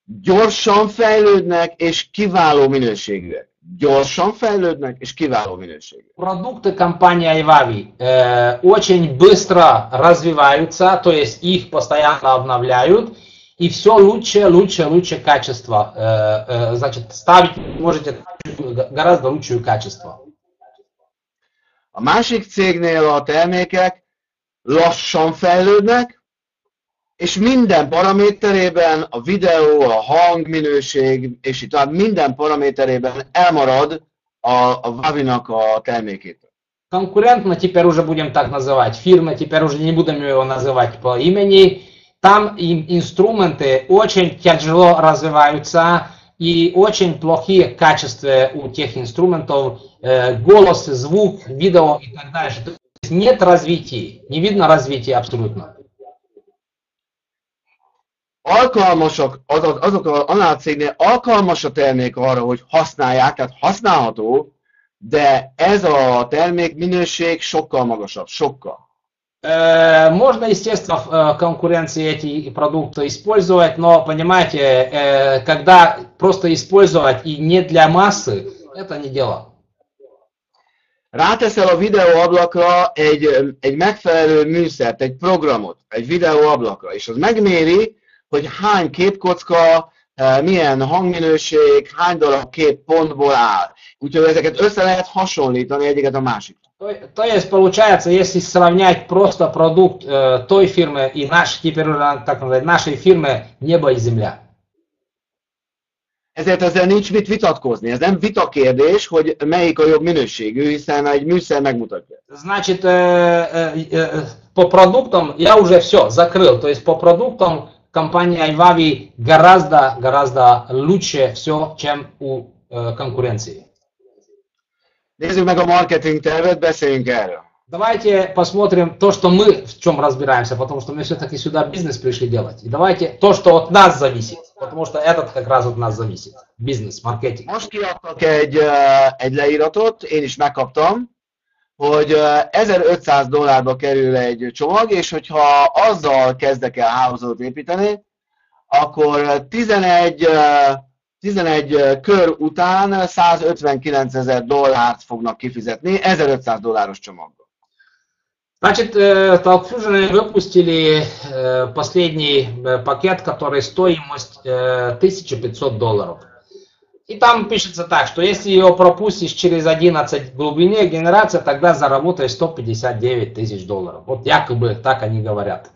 gyorsan fejlődnek és kiváló minőségűek. Gyorsan fejlődnek és kiváló minőségűek. Продукты компании Айвави очень быстро развиваются, то есть их постоянно обновляют, и все лучше качество. Значит, ставить можете гораздо лучшее качество. A másik cégnél a termékek lassan fejlődnek, és minden paraméterében, a videó, a hangminőség, és így tovább minden paraméterében elmarad a Wavinak a termékétől. Конкурентно теперь уже будем так называть, фирма, теперь уже не будем его называть по имени. Там инструменты очень тяжело развиваются и очень плохие качества у тех инструментов, голос, звук, видео и так дальше. То есть нет развития, не видно развития абсолютно. Alkalmasak, azok annál cégnél alkalmas a termék arra, hogy használják, tehát használható, de ez a termék minőség sokkal magasabb, sokkal. Можно, естественно, в конкуренции эти продукты использовать, но, понимаете, когда просто использовать и не для массы, это не дело. Ráteszel a videóablakra egy megfelelő műszert, egy programot, egy videóablakra, és az megméri, hogy hány képkocka, milyen hangminőség, hány darab kép pontból áll. Úgyhogy ezeket össze lehet hasonlítani egyiket a másikra. То есть, получается, если сравнять просто продукт той фирмы и теперь так сказать, нашей фирмы небо и земля. Ezért ezzel nincs mit vitatkozni. Ez nem vitakérdés, hogy melyik a jobb minőségű, hiszen egy műszer megmutatja. Значит, по продуктам я уже все закрыл. То есть по продуктам компания Айвави гораздо лучше все, чем у конкуренции. Nézzük meg a marketing tervet, beszéljünk erről. Давайте посмотрим то, что мы в чем разбираемся, потому что мы все-таки сюда бизнес пришли делать. И давайте то, что от нас зависит, потому что этот как раз от нас зависит. Бизнес, маркетинг. Most kiadtak egy leíratot, én is megkaptam, hogy $1500 kerül egy csomag, és hogyha azzal kezdek el hálózatot építeni, akkor 11 kör után $159,000 fognak kifizetni $1500 csomagba. Значит, Talk Fusion выпустили последний пакет, который стоимость $1500. И там пишется так, что если его пропустишь через 11 в глубине генерация, тогда заработаешь $159,000. Вот якобы так они говорят.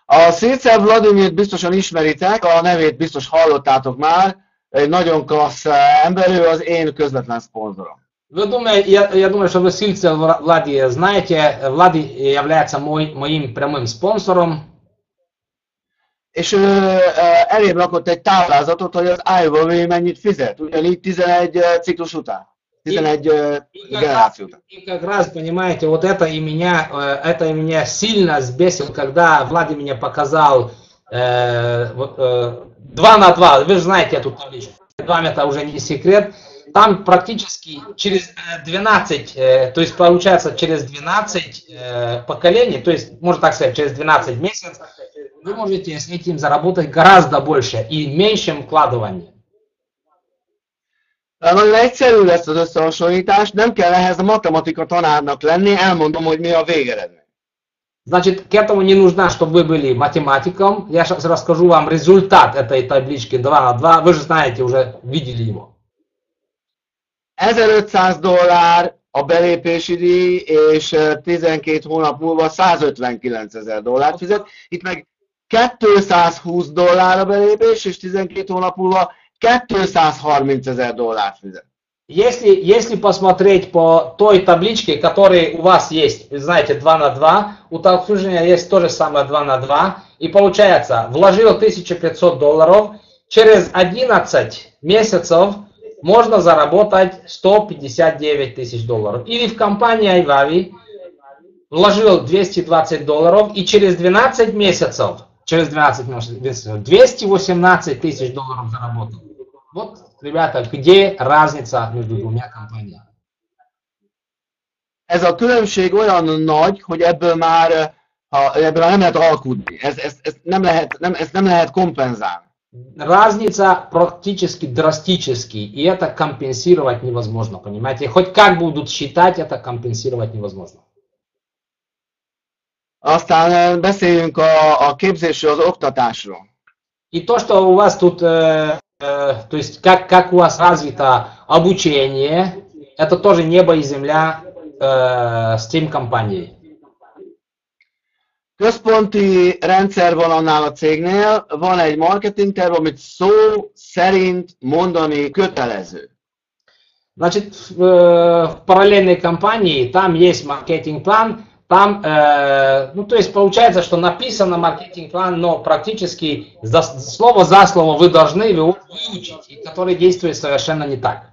A Szécel Vladimirt biztosan ismeritek, a nevét biztos hallottátok már, egy nagyon klassz ember, ő az én közvetlen szponzorom. Я думаю, что вы Сильца Влади знаете. Влади является моим прямым спонсором. És elém rakott egy táblázatot, hogy az Айвави mennyit fizet, ugyanígy 11 ciklus után, 11 generáció után. И как раз, понимаете, вот это и меня сильно сбесил, когда Влади мне показал 2 на 2. Вы же знаете эту табличку. Вам это уже не секрет. Там практически через 12, то есть получается через 12 поколений, то есть можно так сказать, через 12 месяцев, вы можете с этим заработать гораздо больше и меньшим вкладыванием. Nagyon egyszerű lesz az összehasonlítás, nem kell ehhez a matematika tanárnak lenni, elmondom, hogy mi a végeredmény. Значит, к этому не нужно, чтобы вы были математиком. Я сейчас расскажу вам результат этой таблички 2 на 2. Вы же знаете, уже видели его. $1500 a belépési díj, és 12 hónap múlva $159,000 fizet. Itt meg $220 a belépés, és 12 hónап múlva $230,000 fizet. Если посмотреть по той табличке, которая у вас есть, вы знаете, 2 на 2, у Talkfusion есть то же самое 2 на 2, и получается, вложил $1500, через 11 месяцев можно заработать $159,000. Или в компании iVavi вложил $220, и через 12 месяцев, $218,000 заработал. Вот, ребята, где разница между двумя компаниями? Ez a különbség olyan nagy, hogy ebből már nem lehet alkudni. Ezt nem lehet kompenzálni. Разница практически драстически, и это компенсировать невозможно, понимаете? Хоть как будут считать, это компенсировать невозможно. Aztán beszéljünk a képzésről, az oktatásról. И то, что у вас тут, то есть как у вас развито обучение, это тоже небо и земля с тем компанией. Központi rendszer van annál a cégnél, van egy marketing terv, amit szó szerint mondani kötelező. Значит, в параллельной компании там есть маркетинг-план, там, ну то есть получается, что написано маркетинг-план, но практически слово за слово вы должны его выучить, который действует совершенно не так.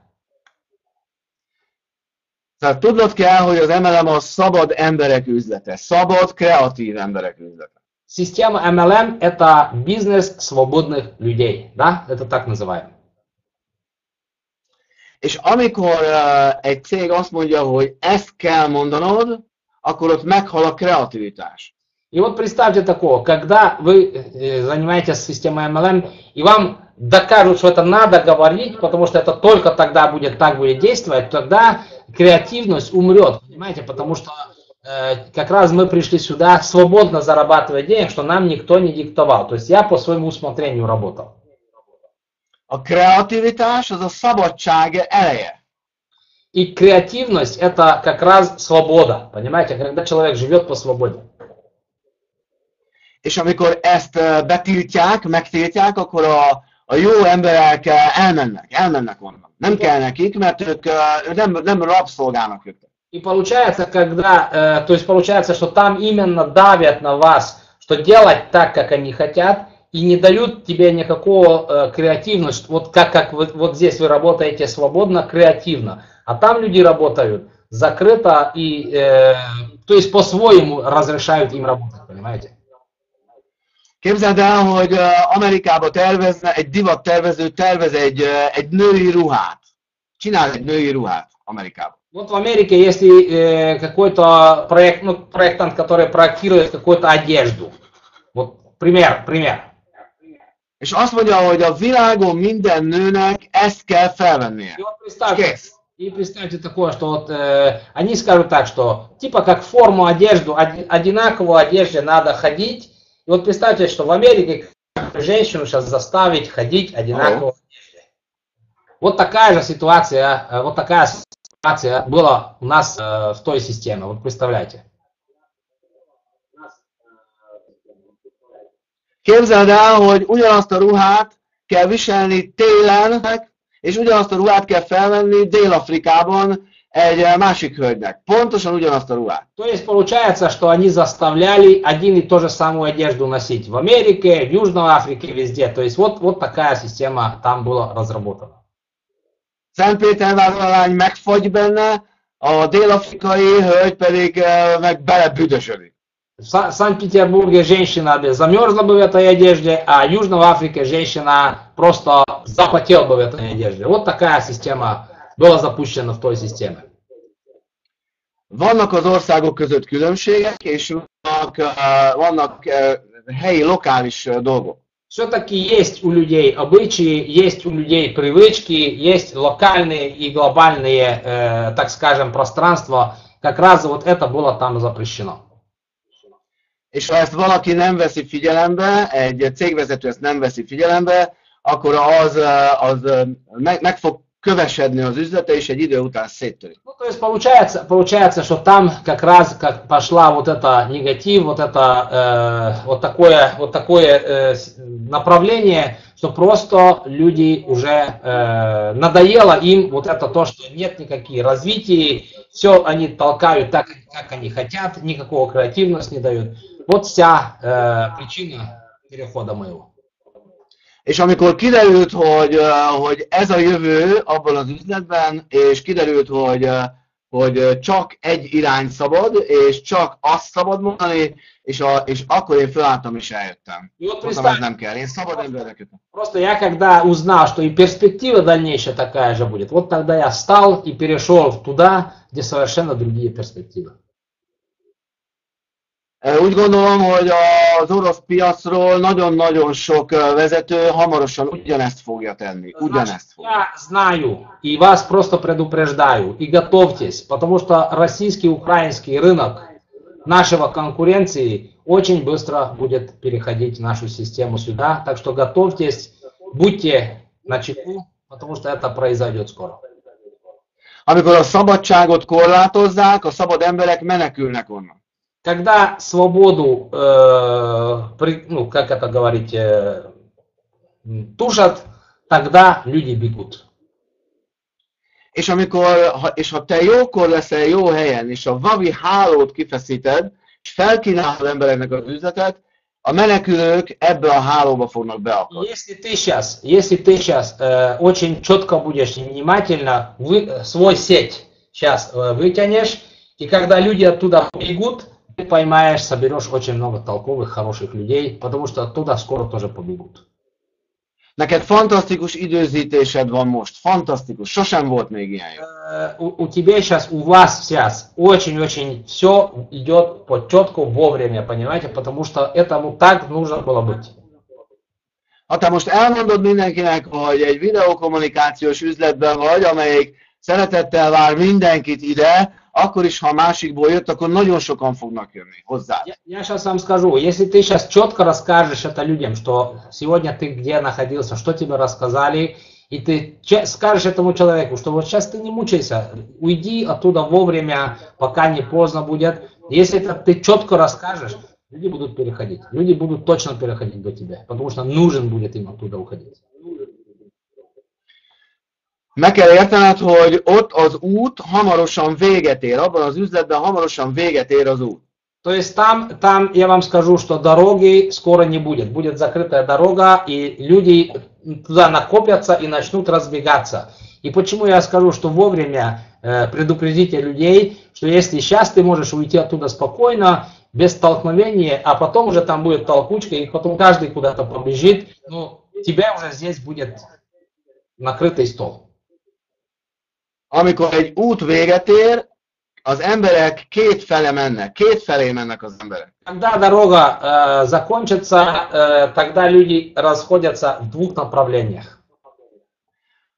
Tehát tudnod kell, hogy az MLM a szabad emberek üzlete, szabad, kreatív emberek üzlete. Система MLM – это бизнес свободных людей, да? Это так называем. És amikor egy cég azt mondja, hogy ezt kell mondanod, akkor ott meghal a kreativitás. И вот представьте такого, когда вы занимаетесь системой MLM, и вам докажут, что это надо говорить, потому что это только тогда будет так будет действовать, тогда креативность умрет, понимаете, потому что как раз мы пришли сюда свободно зарабатывать денег, что нам никто не диктовал, то есть я по своему усмотрению работал. A kreativitás az a szabadság eleje. И креативность это как раз свобода, понимаете, когда человек живет по свободе. És amikor ezt betiltják, megtiltják, akkor a jó emberek elmennek onnan. Nem kell nekik, mert ők nem rabszolgálnak őket. И получается, когда, то есть получается, что там именно давят на вас, что делать так, как они хотят, и не дают тебе никакого креативности, вот как вот здесь вы работаете свободно, креативно, а там люди работают закрыто и, то есть по-своему разрешают им работать, понимаете? Képzeld el, hogy Amerikában egy divattervező tervez egy női ruhát. Csinál egy női ruhát Amerikában. Вот в Америке, если какой-то проектант, который проектирует какую-то одежду, вот пример. És azt mondja, hogy a világon minden nőnek ezt kell felvennie. И представьте такое, что вот они скажут так, что типа как форму одежду, одинаковую одежде надо ходить. И вот представьте, что в Америке женщину сейчас заставить ходить одинаково. Вот такая же ситуация, была у нас в той системе. Вот представляете. Képzeld el, hogy ugyanazt a ruhát kell viselni télen, és ugyanazt a ruhát kell felvenni Dél-Afrikában egy másik hölgynek. Pontosan ugyanazt a ruhát. То есть получается, что они заставляли один и ту же самую одежду носить в Америке, в Южной Африке, везде. То есть вот такая система там была разработана. Szentpétervári megfagy benne, a dél-afrikai hölgy pedig meg belebüdösödik. В Санкт-Петербурге женщина замерзла бы в этой одежде, а в Южной Африке женщина просто запотела бы в этой одежде. Вот такая система была запущена в той системе. Vannak az országok között különbségek, és vannak helyi, lokális dolgok. Все-таки есть у людей обычаи, есть у людей привычки, есть локальные и глобальные, так скажем, пространства. Как раз вот это было там запрещено. És ha ezt valaki nem veszi figyelembe, egy cégvezető ezt nem veszi figyelembe, akkor az meg fog kövesedni az üzlete, és egy idő után széttörik. Ну, то есть получается, что там как раз как пошла вот это негатив, вот это вот такое направление, что просто люди уже надоело им вот это то, что нет никаких развитий, все они толкают так, как они хотят, никакого креативности не дают. Вот вся причина перехода моего. És amikor kiderült, hogy ez a jövő abban az üzletben, és kiderült, hogy csak egy irány szabad, és csak azt szabad mondani, és akkor én felálltam és eljöttem. Mondtam, ez nem kell, én szabad embernek jöttem. Просто я когда uznал, что и перспектива дальнейшая такая же будет, вот тогда я встал и перешел туда, где совершенно другие перспективы. Úgy gondolom, hogy az orosz piacról nagyon-nagyon sok vezető hamarosan ugyanezt fogja tenni. Ugyanezt fogja. Я знаю и вас просто предупреждаю, и готовьтесь, потому что российский, украинский рынок нашего конкуренции очень быстро будет переходить в нашу систему сюда, так что готовьтесь, будьте начеку, потому что это произойдет скоро. Amikor a szabadságot korlátozzák, a szabad emberek menekülnek onnan. Когда свободу, ну, как это говорить, тушат, тогда люди бегут. És ha te jókor leszel jó helyen, és a Vavi hálót kifeszíted, és felkínálod embereknek az üzletet, a menekülők ebbe a hálóba fognak beakadni. Если ты сейчас очень четко будешь и внимательно свой сеть сейчас вытянешь, и когда люди оттуда бегут, ты поймаешь, соберешь очень много толковых, хороших людей, потому что оттуда скоро тоже побегут. Neked fantasztikus időzítésed van most. Fantasztikus. Sosem volt még ilyen jó. У тебя сейчас, у вас сейчас очень-очень все идет по четко вовремя, понимаете, потому что этому так нужно было быть. Ha te most elmondod mindenkinek, hogy egy videokommunikációs üzletben vagy, amelyik szeretettel vár mindenkit ide, akkor is, ha a másikból jött, akkor nagyon sokan fognak jönni hozzá. Я сейчас вам скажу, если ты сейчас четко расскажешь это людям, что сегодня ты где находился, что тебе рассказали, и ты скажешь этому человеку, что вот сейчас ты не мучайся, уйди оттуда вовремя, пока не поздно будет. Если это ты четко расскажешь, люди будут переходить. Люди будут точно переходить до тебя, потому что нужен будет им оттуда уходить. Meg kell értened, hogy ott az út hamarosan véget ér, abban az üzletben hamarosan véget ér az út. То есть там я вам скажу, что дороги скоро не будет. Будет закрытая дорога, и люди туда накопятся и начнут разбегаться. И почему я скажу, что вовремя предупредите людей, что если сейчас ты можешь уйти оттуда спокойно, без столкновения, а потом уже там будет толкучка, и потом каждый куда-то побежит, ну, тебя уже здесь будет накрытый стол. Amikor egy út véget ér, az emberek kétfelé mennek az emberek. Когда дорога закончится, тогда люди расходятся в двух направлениях.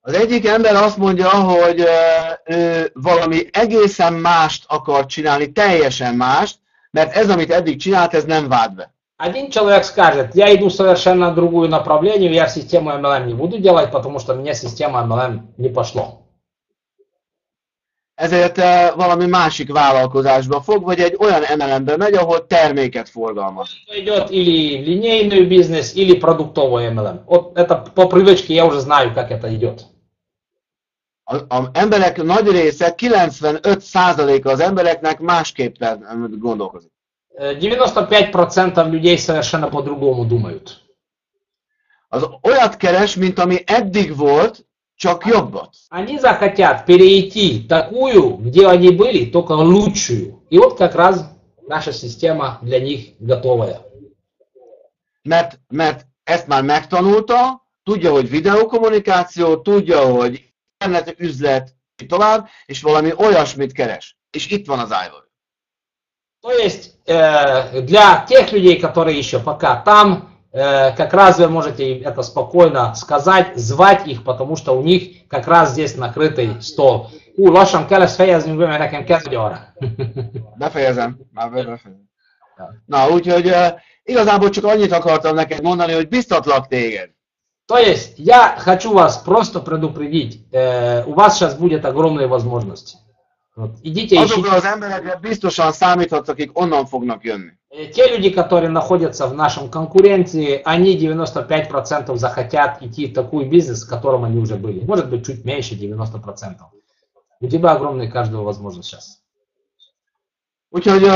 Az egyik ember azt mondja, hogy ő valami egészen mást akar csinálni, teljesen mást, mert ez, amit eddig csinált, ez nem vált be. Один человек скажет, я иду совершенно в другую направлению, я систему MLM не буду делать, потому что мне система MLM не пошло. Ezért valami másik vállalkozásba fog, vagy egy olyan MLM-be megy, ahol terméket forgalmaz. Идет или линейный бизнес, или продуктовый MLM. Вот это по привычке я уже знаю, как это идет. Az emberek nagy része, 95%-a az embereknek másképpen gondolkozik. 95% людей совершенно по-другому думают. Az olyat keres, mint ami eddig volt, csak jobbat. Они захотят перейти такую, где они были, только лучшую. И вот как раз наша система для них готовая. Mert ezt már megtanulta, tudja, hogy videokommunikáció, tudja, hogy internet üzlet, tovább, és valami olyasmit keres. És itt van az iWork. То есть для тех людей, которые еще пока там, как раз вы можете это спокойно сказать, звать их, потому что у них как раз здесь накрытый stol. Lassan kell ezt fejezni, mert nekem kezd óra. Befejezem, már befejezem. Na, úgyhogy igazából csak annyit akartam neked mondani, hogy biztatlak téged. То есть, я хочу вас просто предупредить, у вас сейчас будет огромные возможности. Вот, идите, Azokra az emberekre biztosan számíthatsz, akik onnan fognak jönni. Те люди, которые находятся в нашем конкуренции, они 95% захотят идти в такой бизнес, в котором они уже были. Может быть, чуть меньше, 90%. У тебя огромная каждая возможность сейчас. Úgyhogy,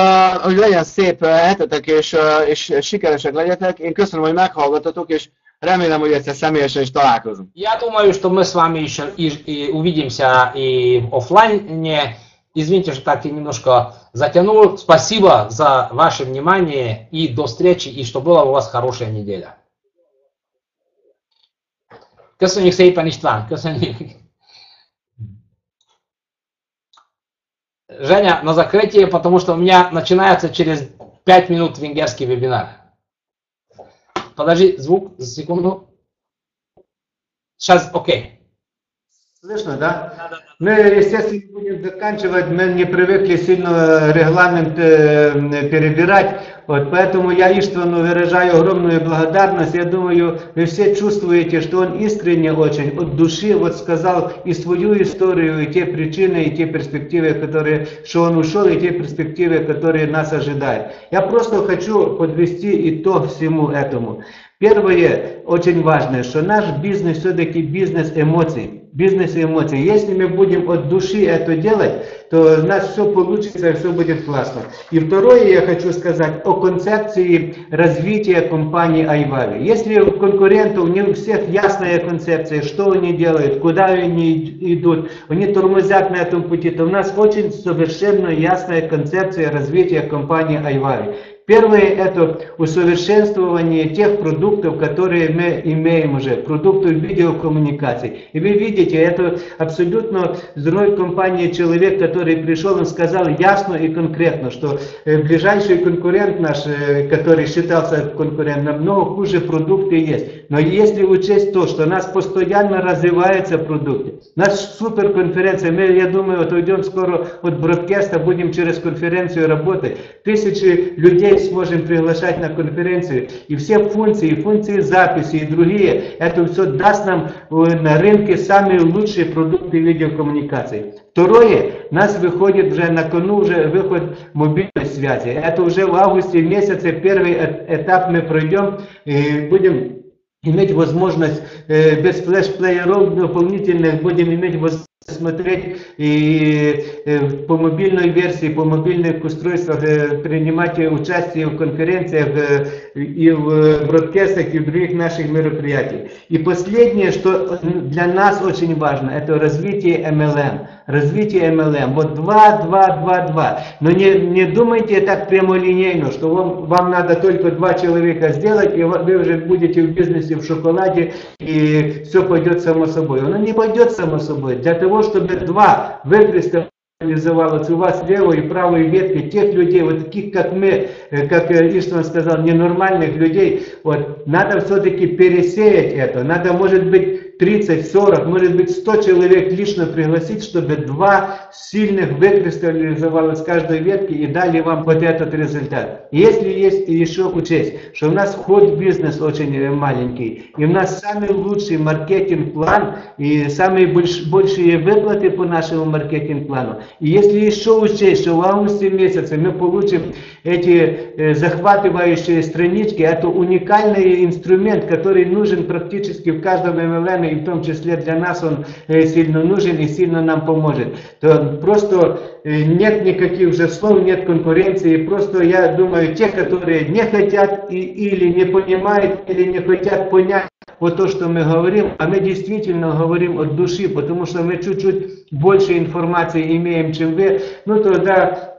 hogy legyen szép hetetek, és sikeresek legyetek. Én köszönöm, hogy meghallgatatok, és remélem, hogy egyszer személyesen is találkozunk. Я думаю, что мы с вами еще и увидимся и в офлайне. Извините, что так я немножко затянул. Спасибо за ваше внимание и до встречи, и что была у вас хорошая неделя. Köszönjük szépen, István, köszönjük. Женя, на закрытие, потому что у меня начинается через 5 минут венгерский вебинар. Подожди, звук, секунду. Сейчас, окей. Слышно, да? Мы, естественно, будем заканчивать, мы не привыкли сильно регламент перебирать, вот, поэтому я Иштвану выражаю огромную благодарность. Я думаю, вы все чувствуете, что он искренне очень, от души, вот сказал и свою историю, и те причины, и те перспективы, которые, что он ушел, и те перспективы, которые нас ожидают. Я просто хочу подвести итог всему этому. Первое, очень важное, что наш бизнес все-таки бизнес эмоций. Бизнес и эмоции. Если мы будем от души это делать, то у нас все получится и все будет классно. И второе, я хочу сказать о концепции развития компании iVavi. Если у конкурентов не у всех ясная концепция, что они делают, куда они идут, они тормозят на этом пути, то у нас очень совершенно ясная концепция развития компании iVavi. Первое – это усовершенствование тех продуктов, которые мы имеем уже, продуктов видеокоммуникаций. И вы видите, это абсолютно с другой компании человек, который пришел и сказал ясно и конкретно, что ближайший конкурент наш, который считался конкурентом, намного хуже продукты есть. Но если учесть то, что у нас постоянно развиваются продукты, у нас суперконференция, мы, я думаю, вот уйдем скоро от бродкаста, будем через конференцию работать, тысячи людей сможем приглашать на конференцию, и все функции записи и другие, это все даст нам на рынке самые лучшие продукты видеокоммуникаций. Второе, у нас выходит уже на кону уже выход мобильной связи. Это уже в августе месяце первый этап мы пройдем и будем иметь возможность без флеш-плееров дополнительных, будем иметь возможность смотреть и по мобильной версии, по мобильных устройствах принимать участие в конференциях и в бродкастах и в других наших мероприятиях. И последнее, что для нас очень важно, это развитие MLM. Развитие MLM. Вот 2. Но не думайте так прямолинейно, что вам надо только 2 человека сделать, и вы уже будете в бизнесе в шоколаде, и все пойдет само собой. Оно не пойдет само собой. Для того, чтобы 2 выкристаллизовалось у вас левой и правой ветки тех людей, вот таких как мы, как Иштван сказал, ненормальных людей, вот, надо все-таки пересеять это. Надо, может быть, 30, 40, может быть 100 человек лично пригласить, чтобы 2 сильных выкристаллизовалось с каждой ветки и дали вам вот этот результат. Если есть еще учесть, что у нас вход в бизнес очень маленький, и у нас самый лучший маркетинг-план и самые большие выплаты по нашему маркетинг-плану. И если еще учесть, что в августе месяце мы получим эти захватывающие странички, это уникальный инструмент, который нужен практически в каждом MLM, и в том числе для нас он сильно нужен и сильно нам поможет. То просто нет никаких уже слов, нет конкуренции. Просто я думаю, те, которые не хотят или не понимают, или не хотят понять вот то, что мы говорим, а мы действительно говорим от души, потому что мы чуть-чуть больше информации имеем, чем вы, ну тогда